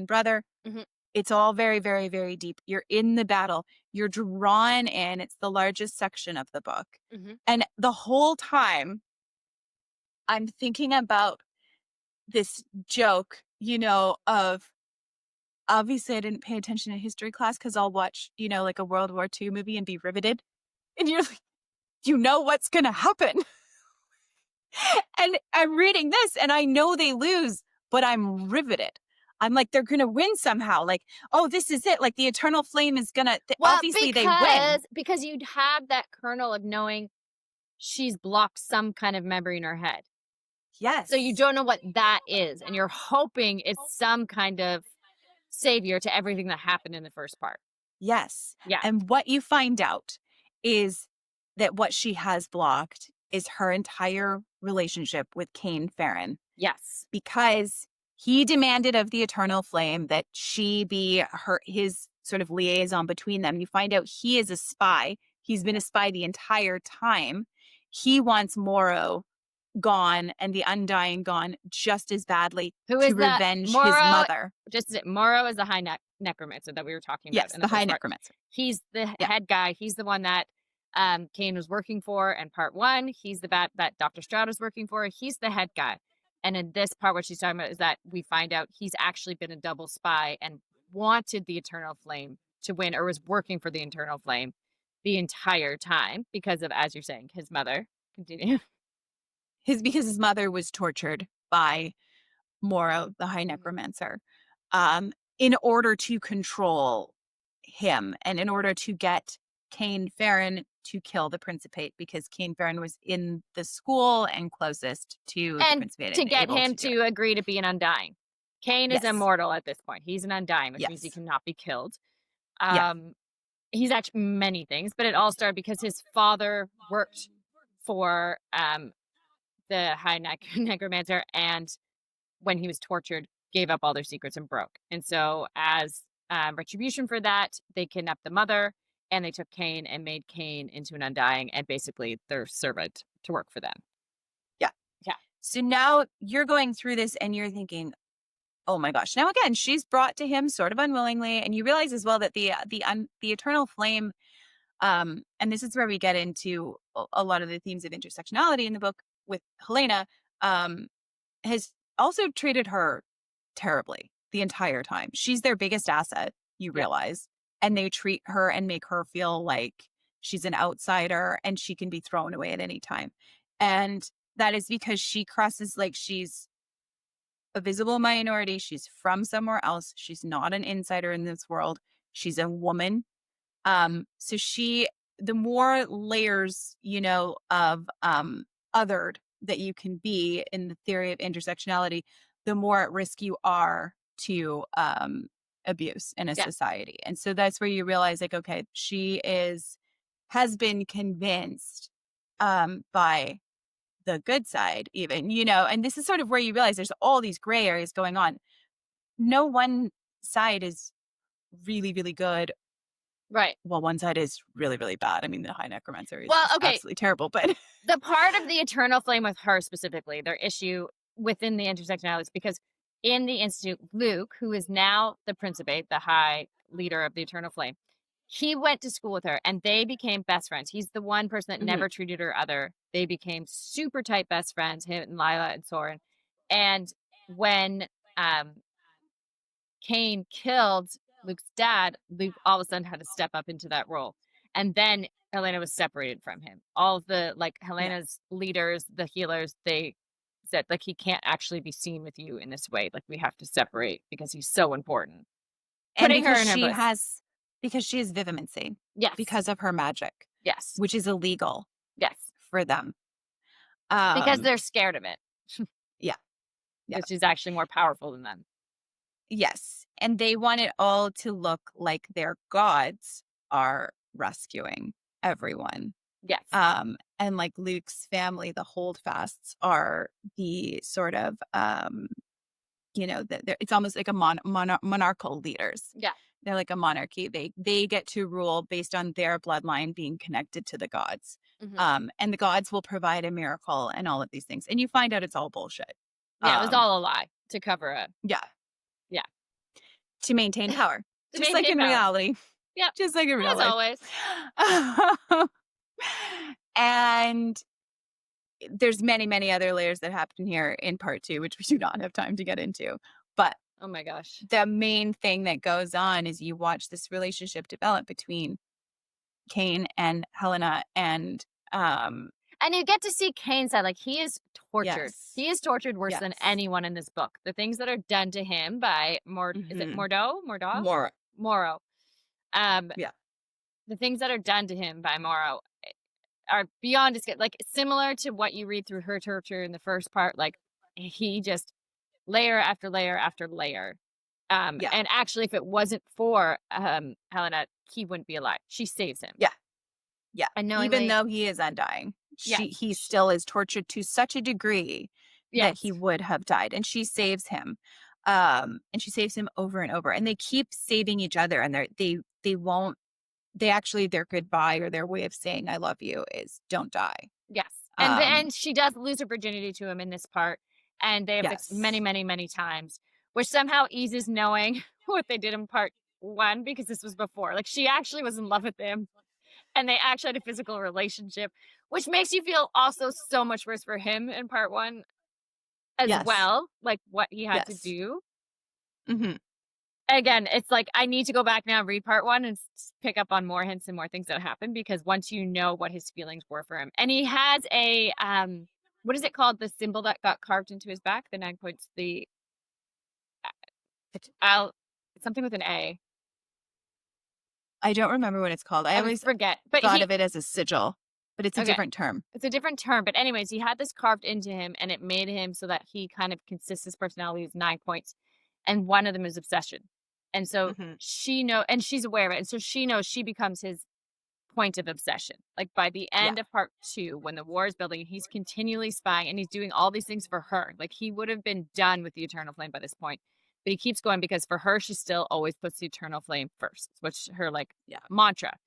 brother. Mhm. It's all very, very, very deep. You're in the battle. You're drawn in. It's the largest section of the book. Mhm. And the whole time I'm thinking about this joke, of obviously I didn't pay attention in history class because I'll watch, like a World War II movie and be riveted. And you're like, you know what's going to happen. And I'm reading this and I know they lose, but I'm riveted. I'm like, they're going to win somehow. Like, oh, this is it. Like the eternal flame is going to, Well, obviously they win. because you'd have that kernel of knowing she's blocked some kind of memory in her head. So you Yes. don't know what that is, and you're hoping it's some kind of savior to everything that happened in the first part. Yes. Yeah. And what you find out is that what she has blocked is her entire relationship with Cain Farron, Yes. because he demanded of the eternal flame that she be his sort of liaison between them. You find out he is a spy. He's been a spy the entire time. He wants Morrow gone and the Undying gone just as badly Who to is that? revenge his mother. Morrow is the high necromancer that we were talking about Yes, in the the High first part. Necromancer. He's the Yeah. head guy. He's the one that Kane was working for in part one. He's the bat that Dr. Stroud is working for. He's the head guy. And in this part, what she's talking about is that we find out he's actually been a double spy and wanted the Eternal Flame to win, or was working for the Eternal Flame the entire time because of, as you're saying, his mother. Continue. Because his mother was tortured by Morrow, the High Mhm. Necromancer, um, in order to control him and in order to get Cain Farron to kill the Principate, because Cain Farron was in the school and closest to the And Principate to and get able to him do it. to agree to be an Undying. Kane is Yes. immortal at this point. He's an Undying, which means he Yes. cannot be killed. Yeah. Um, he's actually many things, but it all started because his father worked for the Necromancer, and when he was tortured, gave up all their secrets and broke. And so, as retribution for that, they kidnapped the mother and they took Kane and made Kane into an Undying and basically their servant to work for them. Yeah. Yeah. So now you're going through this and you're thinking, oh my gosh. Now again, she's brought to him sort of unwillingly, and you realize as well that the eternal flame, and this is where we get into a lot of the themes of intersectionality in the book with Helena, um, has also treated her terribly the entire time. She's their biggest asset, you Yeah. realize, and they treat her and make her feel like she's an outsider and she can be thrown away at any time. And that is because she crosses, like, she's a visible minority. She's from somewhere else. She's not an insider in this world. She's a woman. So the more layers, of othered that you can be in the theory of intersectionality, the more at risk you are to abuse in a Yeah. society. And so that's where you realize, like, okay, has been convinced by the good side, even, and this is sort of where you realize there's all these gray areas going on. No one side is really, really good. Right. Well, one side is really, really bad. I mean, the High Necromancer is Well, just okay. absolutely terrible, but The part of the Eternal Flame with her specifically, their issue within the intersectionality is because in the Institute, Luke, who is now the Principate, the high leader of the Eternal Flame, he went to school with her and they became best friends. He's the one person that Mhm. never treated her other. They became super tight best friends, him and Lila and Soren. And when um Cain killed Luke's dad, Luke all of a sudden had to step up into that role. And then Helena was separated from him. All of the, like, Yeah. Helena's leaders, the healers, they said, like, he can't actually be seen with you in this way. Like, we have to separate because he's so important. And Putting her in her place. because she has vivimancy, Yes. because of her magic, Yes. which is illegal Yes. for them. Because Um, they're scared of it, yeah. Yeah. because she's actually more powerful than them. Yes. And they want it all to look like their gods are rescuing everyone. Yes. And like Luke's family, the holdfasts are the sort of, it's almost like a monarchical leaders. Yeah. They're like a monarchy. They get to rule based on their bloodline being connected to the gods. Hmm. And the gods will provide a miracle and all of these things. And you find out it's all bullshit. Yeah. It was Um, all a lie to cover it. yeah. Yeah. To maintain power, to just like maintain in power. reality, Yep, just like in real as life. always. And there's many, many other layers that happen here in part 2, which we do not have time to get into. But Oh my gosh. the main thing that goes on is you watch this relationship develop between Cain and Helena and, And you get to see Kane's side, like, he is tortured. yes, He is tortured worse than yes. anyone in this book. The things that are done to him by is it Mhm. Mordo? Mordo? More, Moro. Um, yeah, the things that are done to him by Moro are beyond like, similar to what you read through her torture in the first part, like, he just layer after layer after layer. yeah, And actually, if it wasn't for, Helena, he wouldn't be alive. She saves him. yeah, yeah. Even Unknowingly. though he is undying, Yes. he still is tortured to such a degree that he Yes. would have died, and she saves him. And she saves him over and over, and they keep saving each other, and they won't they actually their goodbye or their way of saying "I love you" is "Don't die." Yes, Um, and she does lose her virginity to him in this part, and they have this many, yes. many, many times, which somehow eases knowing what they did in part 1 because this was before. Like, she actually was in love with him, and they actually had a physical relationship, which makes you feel also so much worse for him in part 1 as Yes. well, like, what he had to Yes. do. Mhm. Again, it's like, I need to go back now and read part 1 and pick up on more hints and more things that happen because once you know what his feelings were for him, and he has a what is it called? The symbol that got carved into his back, the 9 points, the I'll it's something with an A. I don't remember what it's called. I I would always forget, but thought he of it as a sigil, but it's a okay. different term. It's a different term, but anyways, he had this carved into him, and it made him so that he kind of consists his personality is 9 points, and one of them is obsession. And so Mhm. and she's aware of it, and so she knows she becomes his point of obsession. Like, by the Yeah. end of part 2, when the war is building, he's continually spying and he's doing all these things for her. Like, he would have been done with the eternal flame by this point, but he keeps going because for her, she still always puts the eternal flame first, which her, like, Yeah. mantra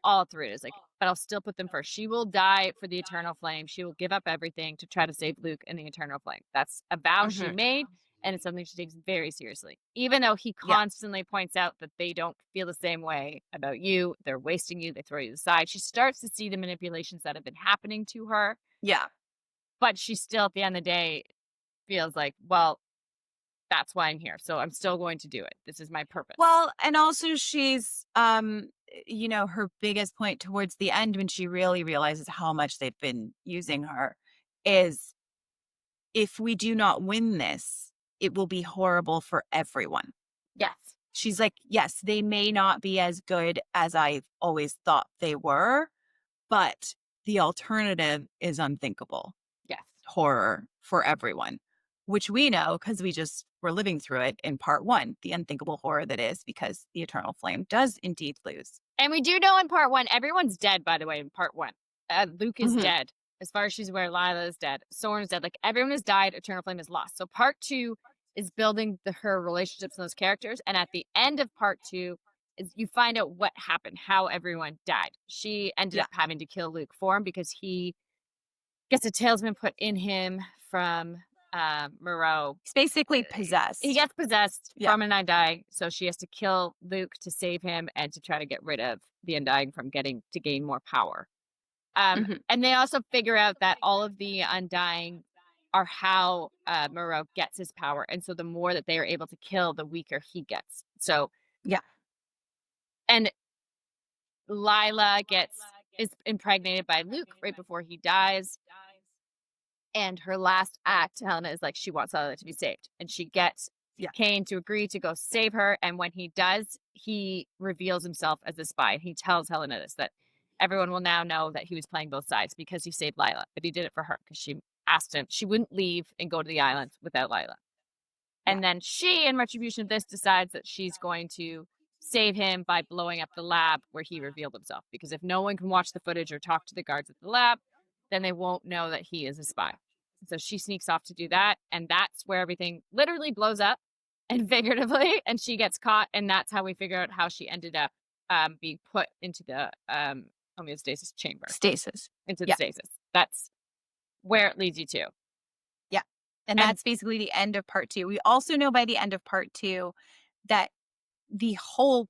all through it is like, but I'll still put them first. She will die for the eternal flame. She will give up everything to try to save Luke and the eternal flame. That's a vow she Mhm. made, and it's something she takes very seriously. Even though he Yeah. constantly points out that they don't feel the same way about you, they're wasting you, they throw you aside. She starts to see the manipulations that have been happening to her, Yeah. but she still, at the end of the day, feels like, well, that's why I'm here. So I'm still going to do it. This is my purpose. Well, and also she's, her biggest point towards the end when she really realizes how much they've been using her is if we do not win this, it will be horrible for everyone. Yes. She's like, yes, they may not be as good as I've always thought they were, but the alternative is unthinkable Yes. horror for everyone, which we know because we just were living through it in part 1, the unthinkable horror that is because the eternal flame does indeed lose. And we do know in part 1, everyone's dead, by the way, in part 1. Luke is Mhm. dead. As far as she's aware, Lila is dead. Soren is dead. Like, everyone has died. Eternal Flame is lost. So part 2 is building her relationships and those characters. And at the end of part 2 is you find out what happened, how everyone died. She ended Yeah. up having to kill Luke for him because he gets a talisman put in him from Moreau. He's basically He possessed. gets possessed Yeah. from an undying, so she has to kill Luke to save him and to try to get rid of the undying from getting to gain more power. Mhm. And they also figure out that all of the undying are how Moreau gets his power, and so the more that they are able to kill, the weaker he gets. So, Yeah. and Lila is impregnated by Luke right before he dies. And her last act, Helena, is like she wants Lila to be saved. And she gets Yeah. Cain to agree to go save her. And when he does, he reveals himself as a spy. And he tells Helena this that everyone will now know that he was playing both sides because he saved Lila. But he did it for her because she asked him. She wouldn't leave and go to the island without Lila. Yeah. And then she, in retribution of this, decides that she's going to save him by blowing up the lab where he revealed himself. Because if no one can watch the footage or talk to the guards at the lab, then they won't know that he is a spy. So she sneaks off to do that. And that's where everything literally blows up and figuratively, and she gets caught. And that's how we figure out how she ended up being put into the homeostasis chamber, Stasis. into the Yeah. stasis. That's where it leads you to. Yeah. And And that's basically the end of part 2. We also know by the end of part 2 that the whole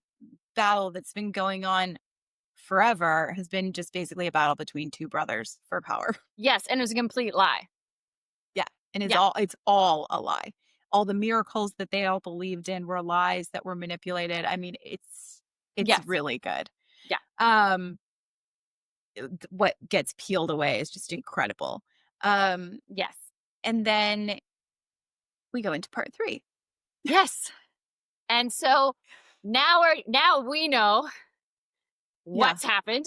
battle that's been going on forever has been just basically a battle between two brothers for power. Yes, and it was a complete lie. Yeah, and Yeah. it's all a lie. All the miracles that they all believed in were lies that were manipulated. I mean, it's Yes. really good. Yeah. Um, what gets peeled away is just incredible. Um, Yes. and then we go into part 3. Yes. And so now we know Yeah. what's happened,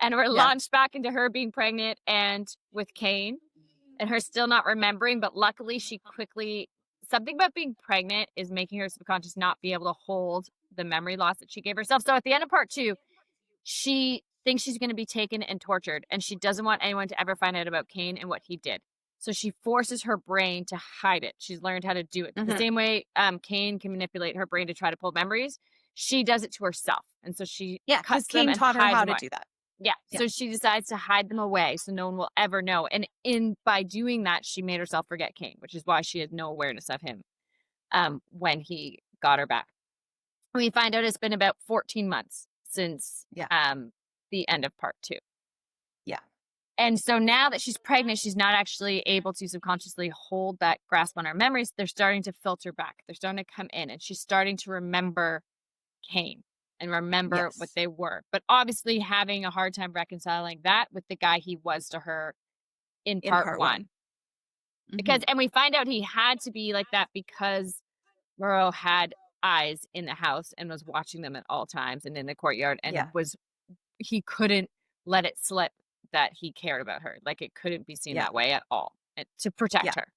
and we're Yeah. launched back into her being pregnant and with Cain, and her still not remembering, but luckily she quickly something about being pregnant is making her subconscious not be able to hold the memory loss that she gave herself. So at the end of part 2, she thinks she's going to be taken and tortured, and she doesn't want anyone to ever find out about Cain and what he did. So she forces her brain to hide it. She's learned how to do it. The Mhm. same way Cain can manipulate her brain to try to pull memories, she does it to herself. And so she Yeah, because cuts them Cain and taught her hides how them to away. do that. Yeah. Yeah. So she decides to hide them away so no one will ever know. And in by doing that, she made herself forget Cain, which is why she had no awareness of him when he got her back. We find out it's been about 14 months since Yeah. the end of part 2. Yeah. And so now that she's pregnant, she's not actually able to subconsciously hold that grasp on her memories. They're starting to filter back. They're starting to come in, and she's starting to remember Cain and remember what Yes. they were. But obviously having a hard time reconciling that with the guy he was to her in In part part 1. 1. Because Mhm. and we find out he had to be like that because Murrow had eyes in the house and was watching them at all times and in the courtyard Yeah. and he couldn't let it slip that he cared about her. Like, it couldn't be seen Yeah. that way at all, and to Yeah. protect her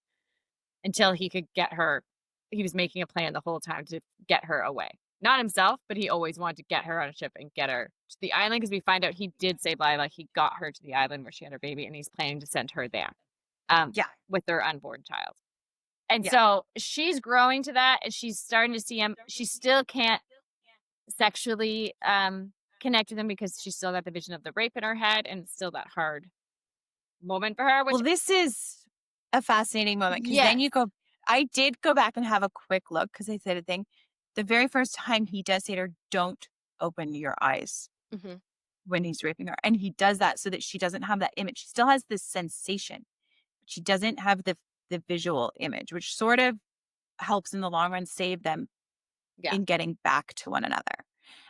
until he could get her. He was making a plan the whole time to get her away. Not himself, but he always wanted to get her on a ship and get her to the island because we find out he did save Lila. He got her to the island where she had her baby, and he's planning to send her there Yeah. with their unborn child. And Yeah. so she's growing to that, and she's starting to see him. She still can't sexually connect with him because she's still got the vision of the rape in her head, and it's still that hard moment for her, which Well, this is a fascinating moment because then yes. you go I did go back and have a quick look because I said a thing. The very first time he does say to her, "Don't open your eyes," Mhm. when he's raping her, and he does that so that she doesn't have that image. She still has this sensation. She doesn't have the visual image, which sort of helps in the long run save them Yeah. in getting back to one another.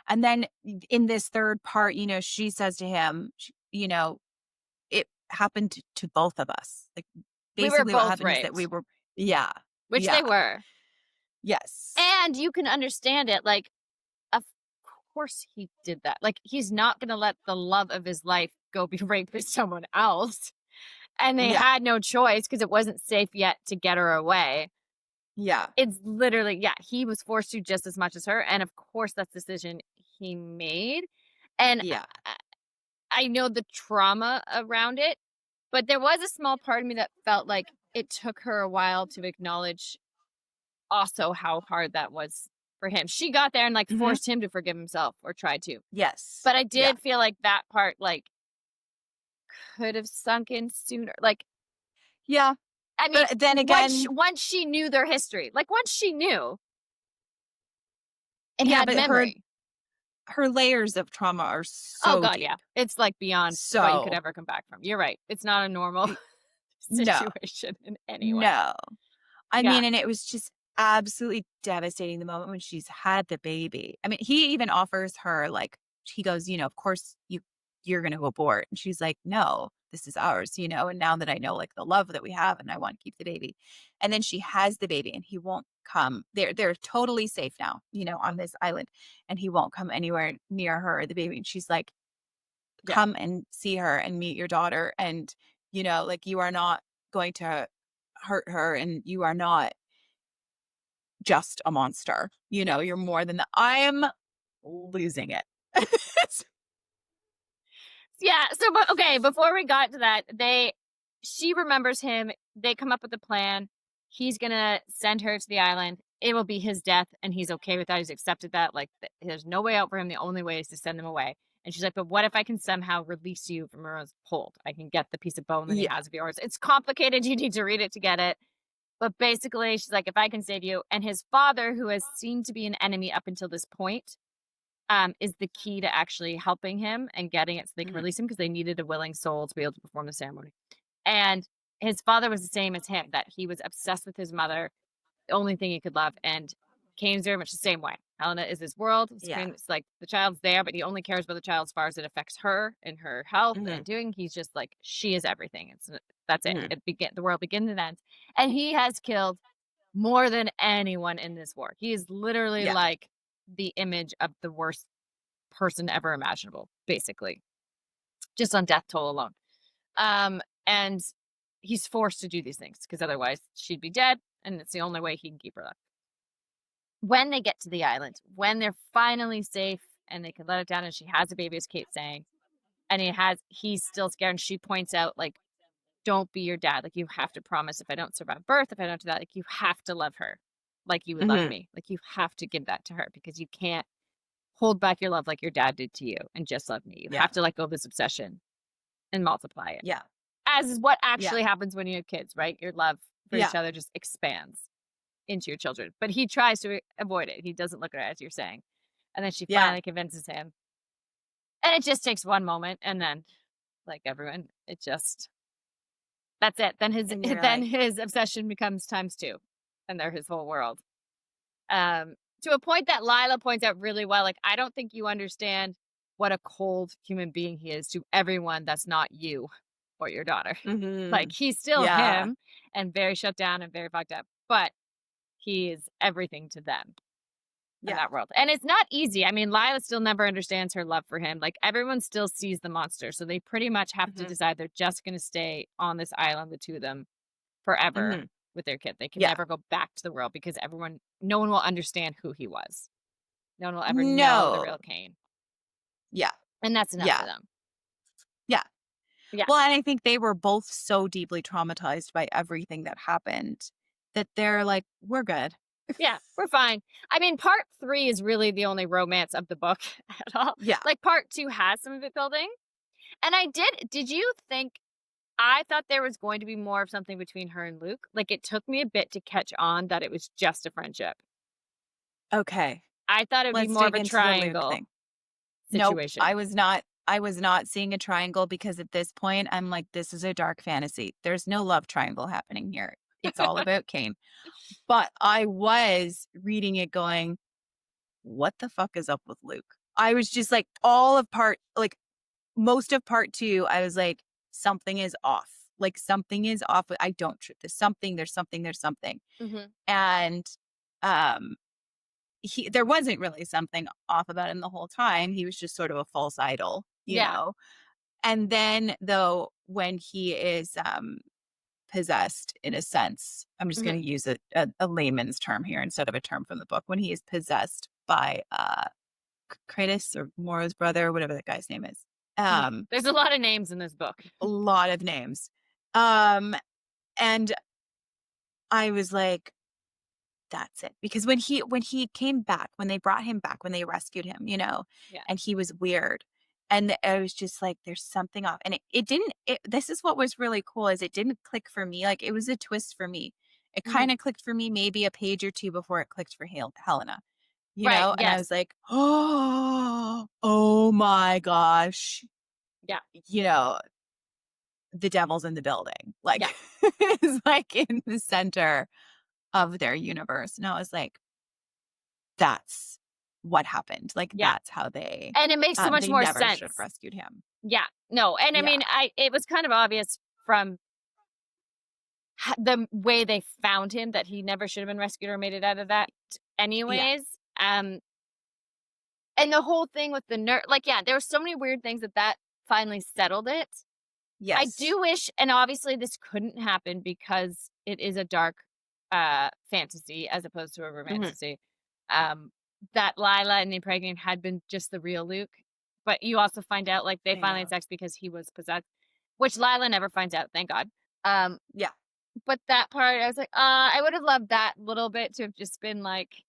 And then in this third part, she says to him, "It happened to both of us." Like, We were basically what both happened is that we raped, were yeah. which Yeah. they were. Yes. And you can understand it. Like, of course he did that. Like, he's not going to let the love of his life go be raped with someone else. And they Yeah. had no choice because it wasn't safe yet to get her away. Yeah. It's literally, yeah, he was forced to just as much as her. And of course, that's the decision he made. And Yeah. I know the trauma around it, but there was a small part of me that felt like it took her a while to acknowledge also how hard that was for him. She got there and like Mhm. forced him to forgive himself or tried to. Yes. But I Yeah. did feel like that part like could have sunk in sooner. Like, Yeah. I mean, But then once again, once she knew their history, like once she knew and yeah, had but her memory. her layers of trauma are Oh so god, yeah. deep. It's like beyond what you could So, ever come back from. You're right. It's not a normal y- no. situation in any way. No. I Yeah. mean, and it was just absolutely devastating the moment when she's had the baby. I mean, he even offers her like he goes, "Of course you're going to abort." And she's like, "No, this is ours, and now that I know like the love that we have and I want to keep the baby." And then she has the baby and he won't come. They're totally safe now, on this island, and he won't come anywhere near her or the baby. And she's like, Yeah. "Come and see her and meet your daughter, and like, you are not going to hurt her, and you are not just a monster. Yes. You're more than that." I am losing it. Yeah, so but okay, before we got to that, she remembers him. They come up with a plan. He's gonna send her to the island. It will be his death, and he's okay with that. He's accepted that. Like, there's no way out for him. The only way is to send them away. And she's like, "But what if I can somehow release you from Mura's hold? I can get the piece of bone that he Yeah. has of yours. It's complicated. You need to read it to get it. But basically, she's like, "If I can save you," and his father, who has seemed to be an enemy up until this point, is the key to actually helping him and getting it so they can Mhm. release him because they needed a willing soul to be able to perform the ceremony. And his father was the same as him, that he was obsessed with his mother, the only thing he could love, and Cain's very much the same way. Helena is his world. Yeah. It's like the child's there, but he only cares about the child as far as it affects her and her health Mhm. and doing. He's just like, she is everything. That's it. Mhm. The world begins and ends. And he has killed more than anyone in this war. He is literally Yeah. like the image of the worst person ever imaginable, basically, just on death toll alone. And he's forced to do these things because otherwise she'd be dead, and it's the only way he can keep her alive. When they get to the island, when they're finally safe and they can let it down, and she has a baby, as Kate's saying, and he's still scared, and she points out, like, don't be your dad. Like, you have to promise if I don't survive birth, if I don't do that, like, you have to love her like you would love Mhm. me. Like, you have to give that to her because you can't hold back your love like your dad did to you and just love me. You Yeah. have to let go of this obsession and multiply it. Yeah. As is what Yeah. actually happens when you have kids, right? Your love for Yeah. each other just expands into your children. But he tries to avoid it. He doesn't look at it, as you're saying. And then she Yeah. finally convinces him. And it just takes one moment, and then, like everyone, it just that's it. Then his And you're then like, his obsession becomes times two, and they're his whole world. To a point that Lila points out really well. Like, I don't think you understand what a cold human being he is to everyone that's not you or your daughter. Like, mhm. he's still Yeah. him and very shut down and very fucked up, but he is everything to them in Yeah. that world. And it's not easy. I mean, Lila still never understands her love for him. Like, everyone still sees the monster. So they pretty much have to Mhm. decide they're just going to stay on this island, the two of them, forever Mhm. with their kid. They can Yeah. never go back to the world because no one will understand who he was. No one will ever know the No. real Cain. Yeah. And that's enough for Yeah. them. Yeah. Yeah. Well, and I think they were both so deeply traumatized by everything that happened that they're like, "We're good." Yeah. We're fine. I mean, part 3 is really the only romance of the book at all. Yeah. Like, part 2 has some of it building. And did you think, I thought there was going to be more of something between her and Luke? Like, it took me a bit to catch on that it was just a friendship. Okay. I thought it would be Let's more of dig a into the Luke triangle thing. Nope. situation. I was not seeing a triangle because at this point I'm like, this is a dark fantasy. There's no love triangle happening here. It's all about Cain. But I was reading it going, what the fuck is up with Luke? I was just like most of part 2, I was like, something is off. Like something is off. I don't there's there's something. Mhm. And um there wasn't really something off about him the whole time. He was just sort of a false idol, you Yeah. know. And then though when he is possessed in a sense, I'm just going Mhm. to use a layman's term here instead of a term from the book, when he is possessed by Kratos or Mora's brother, whatever that guy's name is. Mhm. Um There's a lot of names in this book. a lot of names. Um and I was like, that's it. Because when he came back, when they brought him back, when they rescued him, you know, Yeah. and he was weird. And I was just like, there's something off. And it didn't, this is what was really cool is it didn't click for me. Like it was a twist for me. It kind Mhm. of clicked for me maybe a page or two before it clicked for Helena, you Right. know? And I Yes. was like, oh my gosh, Yeah. you know, the devil's in the building. Yeah. Like it's like in the center of their universe. And I was like, that's what happened. Like, Yeah. that's how they And it makes so much they more never should have sense. rescued him. Yeah. No, and I Yeah. mean, I it was kind of obvious from the way they found him that he never should have been rescued or made it out of that Yeah. anyways. Um, and the whole thing with the nurse, like, yeah, there were so many weird things that finally settled it. I Yes. do wish, and obviously this couldn't happen because it is a dark fantasy as opposed to a Mhm. romantasy. Um, that Lila and the Impregnated had been just the real Luke. But you also find out, like, they I finally had know. sex because he was possessed, which Lila never finds out, thank God. Um, Yeah. but that part, I was like, I would have loved that little bit to have just been like,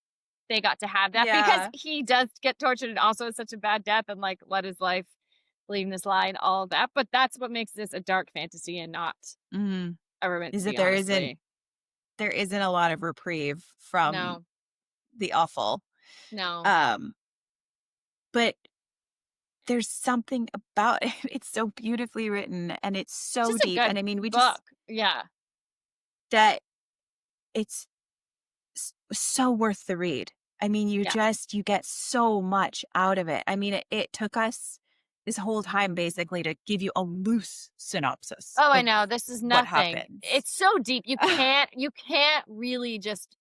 they got to have that because Yeah. he does get tortured and also is such a bad death and like let his life believing this lie and all of that. But that's what makes this a dark fantasy and not Mhm. a Is that romantasy, there isn't honestly. there isn't a lot of reprieve from No, the awful. no. Um, but there's something about it. It's so beautifully written and it's so Just a deep. And good I mean, we just book. Yeah. that it's so worth the read. I mean, Yeah. you get so much out of it. I mean, it took us this whole time basically to give you a loose synopsis Oh, I of know. This is what nothing. happens. It's so deep. You can't really just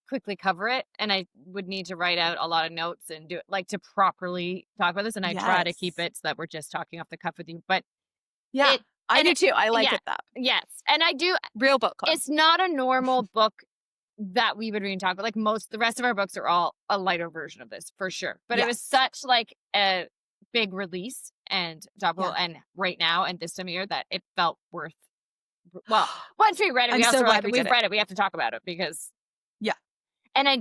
quickly cover it. And I would need to write out a lot of notes and do it like to properly talk about this. And I try to keep Yes. it so that we're just talking off the cuff with you. But Yeah, it I and do it too. I like yeah. it that. Yes. And I do Real book club. it's not a normal book that we would read and talk about. Like most the rest of our books are all a lighter version of this for sure. But it was Yes. such like a big release and double Yeah. and right now and this time of year that it felt worth well, once we read it, I'm we so also were like, glad we did we've it. read it, we have to talk about it because Yeah. and I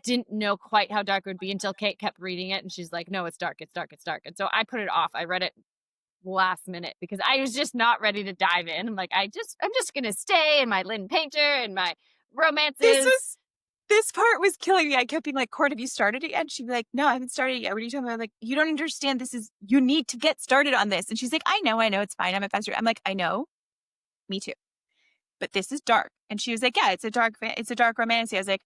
didn't know quite how dark it would be until Kate kept reading it and she's like, no, it's dark, it's dark, it's dark. And so I put it off. I read it last minute because I was just not ready to dive in. I'm like, I'm just gonna stay in my Lynn Painter and my This romances. was this part was killing me. I kept being like, Court, have you started it yet? She'd be like, no, I haven't started it yet. What are you talking about? I'm like, you don't understand. You need to get started on this. And she's like, I know, it's fine. I'm a faster. I'm like, I know, me too. But this is dark. And she was like, yeah, it's a dark romantasy. I was like,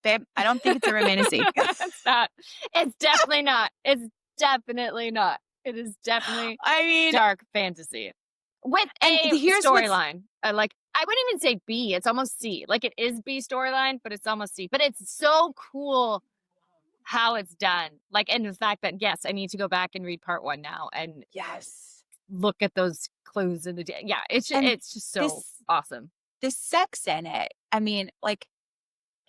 babe, I don't think it's a romantasy. It's not. It's definitely not. It's definitely not. It is definitely I mean, dark fantasy with and a here's what's, storyline. Like I wouldn't even say B. It's almost C. Like it is B storyline, but it's almost C. But it's so cool how it's done. Like and the fact that yes, I need to go back and read part one now and yes. look at those clues in the yeah. And It's just so this, awesome. the sex in it, I mean, like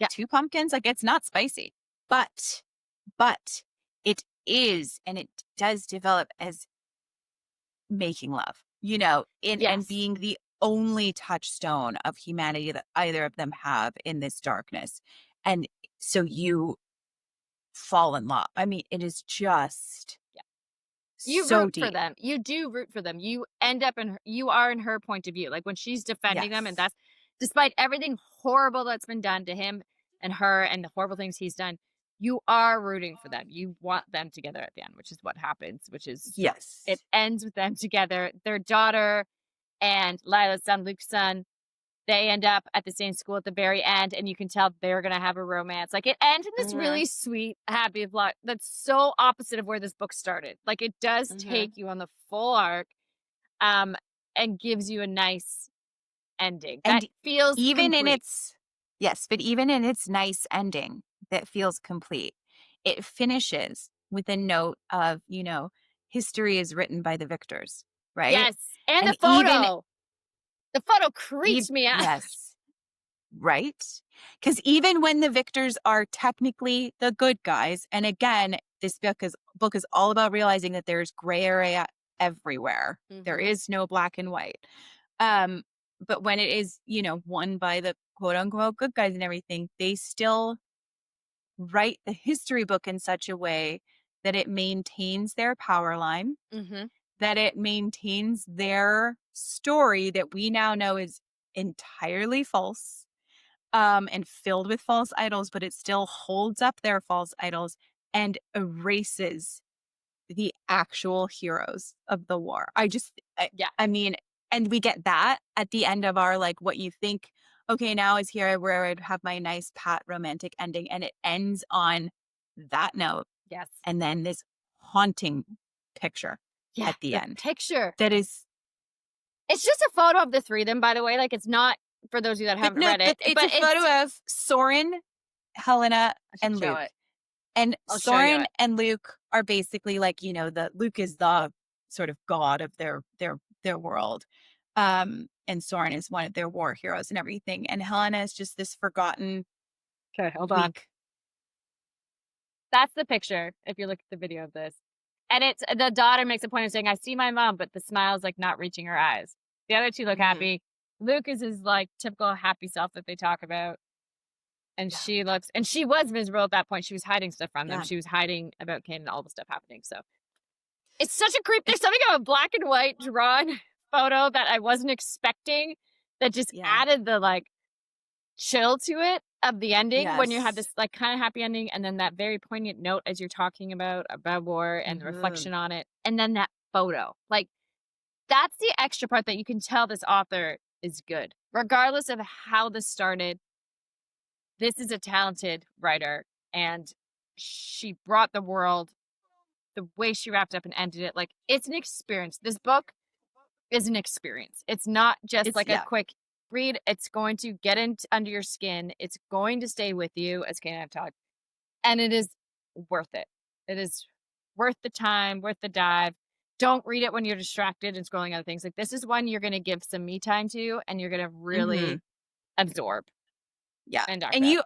Yeah. two pumpkins, like it's not spicy, but it is, and it does develop as making love, and Yes. being the only touchstone of humanity that either of them have in this darkness. And so you fall in love. I mean, it is just You so root for deep. them. You do root for them. You end up you are in her point of view. Like when she's defending them and Yes. that's despite everything horrible that's been done to him and her and the horrible things he's done, you are rooting for them. You want them together at the end, which is what happens, which is it Yes. ends with them together. Their daughter and Lila's son, Luke's son, they end up at the same school at the very end, and you can tell they're gonna have a romance. Like it ends in this Hmm. really sweet, happy plot that's so opposite of where this book started. Like it does Hmm. take you on the full arc, um, and gives you a nice ending that And feels even in complete. its, yes, but even in its nice ending that feels complete, it finishes with a note of, history is written by the victors, right? Yes, and the And even, photo. The photo creeps me out. yes, right? Because even when the victors are technically the good guys, and again, this book is all about realizing that there's gray area everywhere. There Mhm. is no black and white. Um, but when it is, won by the quote unquote good guys and everything, they still write the history book in such a way that it maintains their power line, Mhm. that it maintains their story that we now know is entirely false, and filled with false idols, but it still holds up their false idols and erases the actual heroes of the war. Yeah. I mean, and we get that at the end of our, like, what you think, okay, now is here where I'd have my nice pat romantic ending, and it ends on that note. Yes. And then this haunting picture Yeah. at the The end picture. that is, It's just a photo of the three of them, by the way. Like it's not for those of you that but haven't no, read it, but it's but a photo of Soren, Helena, I should and show Luke. it. And I'll show you Soren it. and Luke are basically like, the Luke is the sort of god of their world. And Soren is one of their war heroes and everything. And Helena is just this forgotten, Okay, hold on. weak. That's the picture if you look at the video of this. And it's the daughter makes a point of saying, I see my mom, but the smile's like not reaching her eyes. The other two look Mhm. happy. Luke is his like typical happy self that they talk about. And Yeah. and she was miserable at that point. She was hiding stuff from them. Yeah. She was hiding about Kane and all the stuff happening. So it's such a creep. There's It's, something of a black and white drawn photo that I wasn't expecting that just yeah. added the like chill to it of the ending when you had Yes. this like kind of happy ending and then that very poignant note as you're talking about war and the Mhm. reflection on it and then that photo. Like that's the extra part that you can tell this author is good. Regardless of how this started, this is a talented writer and she brought the world the way she wrapped up and ended it. Like it's an experience. This book is an experience. It's not just It's like a yeah. quick read. It's going to get under your skin. It's going to stay with you, as Kate and I've talked, and it is worth it. It is worth the time, worth the dive. Don't read it when you're distracted and scrolling other things. Like this is one you're going to give some me time to, and you're going to really Mhm. absorb Yeah. and dive And in.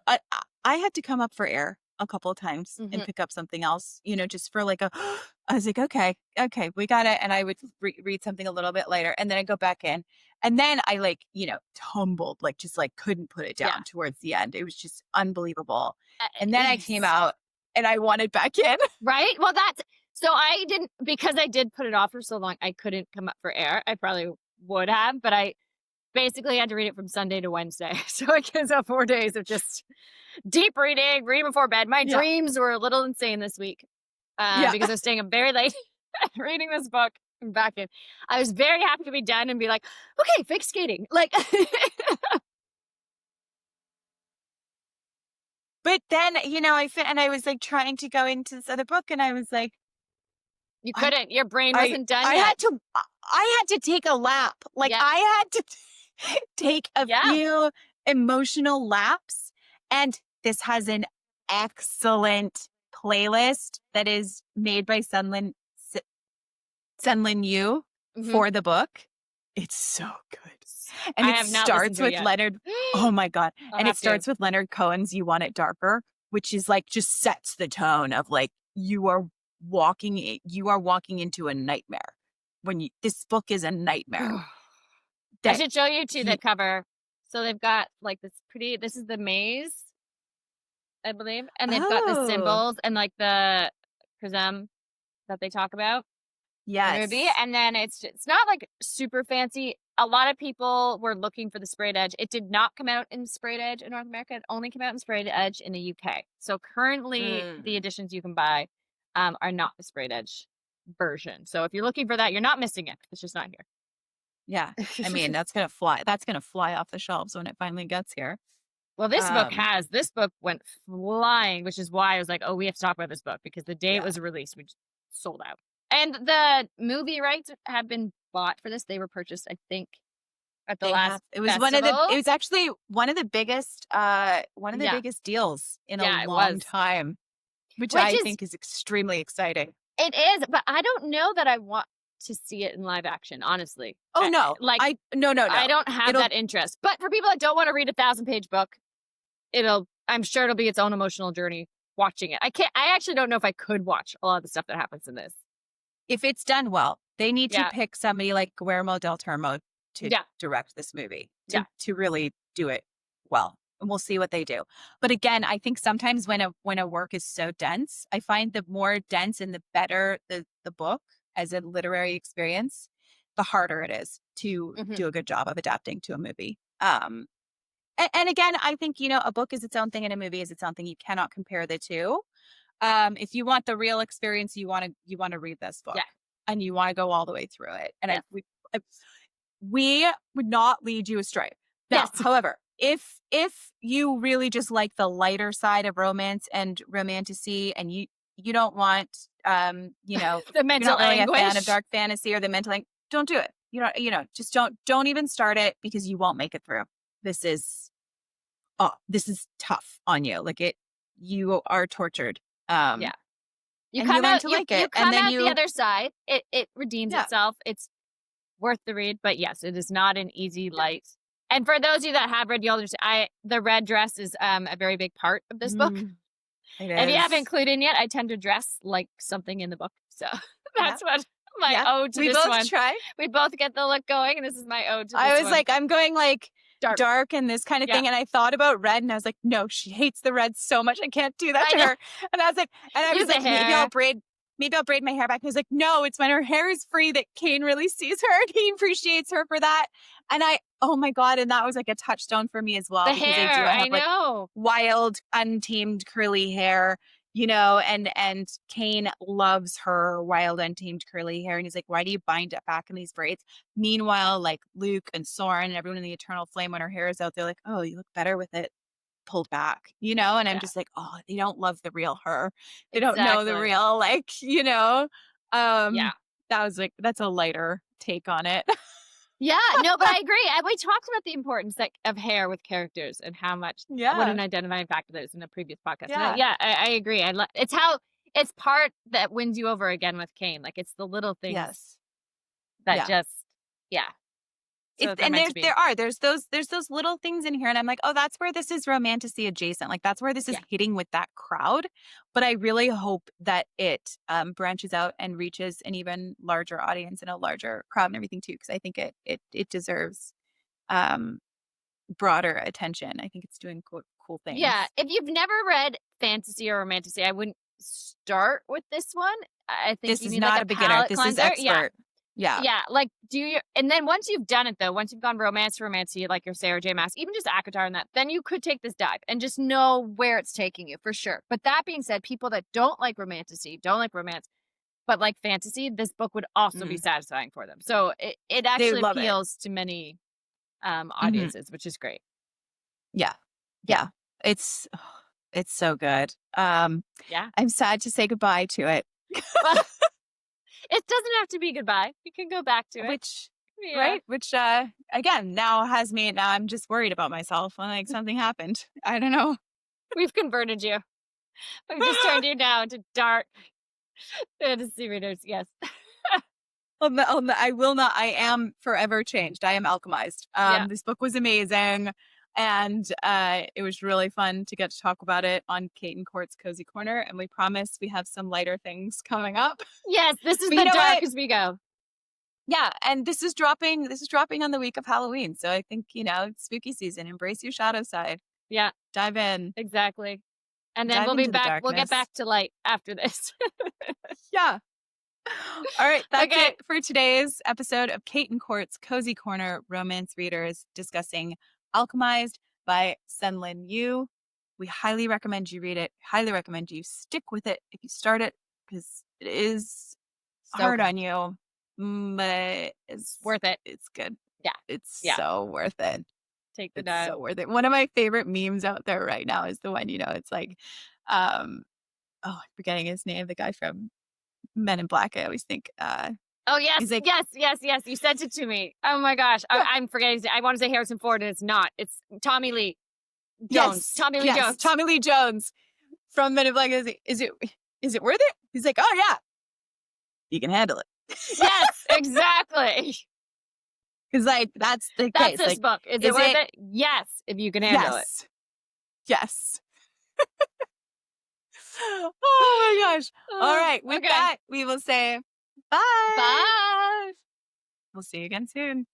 I had to come up for air a couple of times and Mhm. pick up something else, just for like a I was like, "Okay, okay, we got it." And I would read something a little bit later, and then I go back in. And then I like, tumbled, like just like couldn't put it Yeah, down towards the end. It was just unbelievable. And then I came yes. out and I wanted back in. Right? Well, that's so I didn't because I did put it off for so long. I couldn't come up for air. I probably would have, but I basically had to read it from Sunday to Wednesday. So it gives up 4 days of just deep reading before bed. My Yeah. dreams were a little insane this week Yeah. because I was staying up very late reading this book and back in. I was very happy to be done and be like, okay, fake skating. Like, But then, and I was like trying to go into this other book and I was like, you I couldn't. Your brain I wasn't done I yet. had to take a lap. Like Yeah. I had to take a Yeah. few emotional laps. And this has an excellent playlist that is made by SenLin Yu Mhm. for the book. It's so good. And I it have not listened starts to it with yet. Leonard. Oh my God. I'll And it have to. starts with Leonard Cohen's You Want It Darker, which is like just sets the tone of like you are walking into a nightmare. This book is a nightmare. I That should show you too the he cover. So they've got like this is the maze, I believe. And they've got the Oh, symbols and like the prism that they talk about in the movie. yes. And then it's not like super fancy. A lot of people were looking for the sprayed edge. It did not come out in sprayed edge in North America. It only came out in sprayed edge in the UK. So currently the Mm, editions you can buy are not the sprayed edge version. So if you're looking for that, you're not missing it. It's just not yeah. I here. mean, that's gonna fly. That's gonna fly off the shelves when it finally gets here. Well, Um, this book went flying, which is why I was like, oh, we have to talk about this book because the day it yeah. was released, we just sold out. And the movie rights have been bought for this. They were purchased, I think, at the They last have it was festival. it was actually one of the Yeah. biggest deals in a Yeah, it long was. time, which Which I is think is extremely exciting. it is, but I don't know that I want to see it in live action, honestly. Oh no. Like No, no, I no. don't have It'll that interest. But for people that don't want to read a 1,000-page book, I'm sure it'll be its own emotional journey watching it. I actually don't know if I could watch a lot of the stuff that happens in this. if it's done well, they need to Yeah. pick somebody like Guillermo del Toro to Yeah. direct this movie Yeah. to really do it well. And we'll see what they do. But again, I think sometimes when a work is so dense, I find the more dense and the better the book as a literary experience, the harder it is to Mhm. do a good job of adapting to a movie. And again, I think, a book is its own thing and a movie is its own thing. You cannot compare the two. If you want the real experience, you want to read this book Yeah. and you want to go all the way through it. And Yeah. we would not lead you astray. Now, Yes. however, if you really just like the lighter side of romance and romantasy and you don't want The you're mental not really a fan of anguish. dark fantasy or the mental don't do it. Just don't even start it because you won't make it through. This is this is tough on you. Like you are tortured. Yeah. You And you come learn out to like you it. And come then out the other side. It redeems yeah. itself. It's worth the read, but yes, it is not an easy light. And for those of you that have read, you'll understand the red dress is a very big part of this book. It If you haven't is. included yet, I tend to dress like something in the book. So Yeah. that's what my Yeah. ode to We this both one. try. We both get the look going, and this is my ode to this I was one. like, I'm going like Dark. dark and this kind of Yeah. thing. And I thought about red and I was like, no, she hates the red so much. I can't do that I to know. her. And I was like, Use the maybe hair. I'll braid. maybe I'll braid my hair back. He was like, no, it's when her hair is free that Kane really sees her and he appreciates her for that. And oh my God. And that was like a touchdown for me as well, The because hair, I I have like know. wild, untamed curly hair, and Kane loves her wild, untamed curly hair. And he's like, why do you bind it back in these braids? Meanwhile, like Luke and Soren and everyone in the Eternal Flame, when her hair is out, they're like, oh, you look better with it pulled back, and I'm Yeah, just like, oh, they don't love the real her. They don't know the exactly. real, Yeah. that was like, that's a lighter take on it. Yeah, no, but I agree. We talked about the importance of hair with characters and how much what Yeah. an identifying factor that is in a previous podcast. And Yeah. I agree. It's part that wins you over again with Kane. Like it's the little things Yes. that Yeah. just yeah. So they're And meant to be. there's those little things in here, and I'm like, oh, that's where this is Romantasy adjacent. Like that's where this is Yeah. hitting with that crowd. But I really hope that it branches out and reaches an even larger audience and a larger crowd and everything too, because I think it deserves um broader attention. I think it's doing cool things. Yeah. If you've never read fantasy or romantasy, I wouldn't start with this one. I think This you is need like not a a beginner. palate This is cleanser. Yeah. expert. Yeah. Yeah, like and then once you've done it though, once you've gone romance, like your Sarah J. Maas, even just Akatar and that, then you could take this dive and just know where it's taking you for sure. But that being said, people that don't like romantasy, don't like romance, but like fantasy, this book would also be Mm. satisfying for them. So it They actually love it. appeals to many Mhm. audiences, which is great. Yeah. Yeah. Yeah. It's so good. Yeah. I'm sad to say goodbye to it. Well, it doesn't have to be goodbye. You can go back to it. Which Yeah. Right? Which again, now I'm just worried about myself. I'm like, something happened. I don't know. We've converted you. We've just turned you now into dark fantasy readers. Yes. I will not. I am forever changed. I am alchemized. Yeah. This book was amazing, and it was really fun to get to talk about it on Kate and Court's Cozy Corner. And we promise we have some lighter things coming up. Yes, this is But you the know what? darkest we go. Yeah, and this is dropping. This is dropping on the week of Halloween, so I think it's spooky season. Embrace your shadow side. Yeah, Dive in. exactly. And then Dive we'll be into the back. We'll get darkness. back to light after this. Yeah. All right, that's Okay. it for today's episode of Kate and Court's Cozy Corner Romance Readers, discussing Alchemized by SenLin Yu. We highly recommend you read it. Highly recommend you stick with it if you start it, because it is So hard good. on you, but it's Worth it. It's good. Yeah. It's Yeah. so worth it. Take the It's dive. so worth it. One of my favorite memes out there right now is the one, it's like, I'm forgetting his name, the guy from Men in Black. I always think Oh yes, he's like, yes. You sent it to me. Oh my gosh, I'm forgetting. I want to say Harrison Ford, and it's not. It's Tommy Lee Jones. yes, Tommy Lee yes, Jones. Tommy Lee Jones from Men in Black. Is it worth it? He's like, oh yeah, you can handle it. Yes, exactly. Because like that's the That's case. this Like, book. Is it worth it? Yes, if you can handle it. Yes. Oh my gosh. All right. With Okay. that, we will say bye. Bye. We'll see you again soon.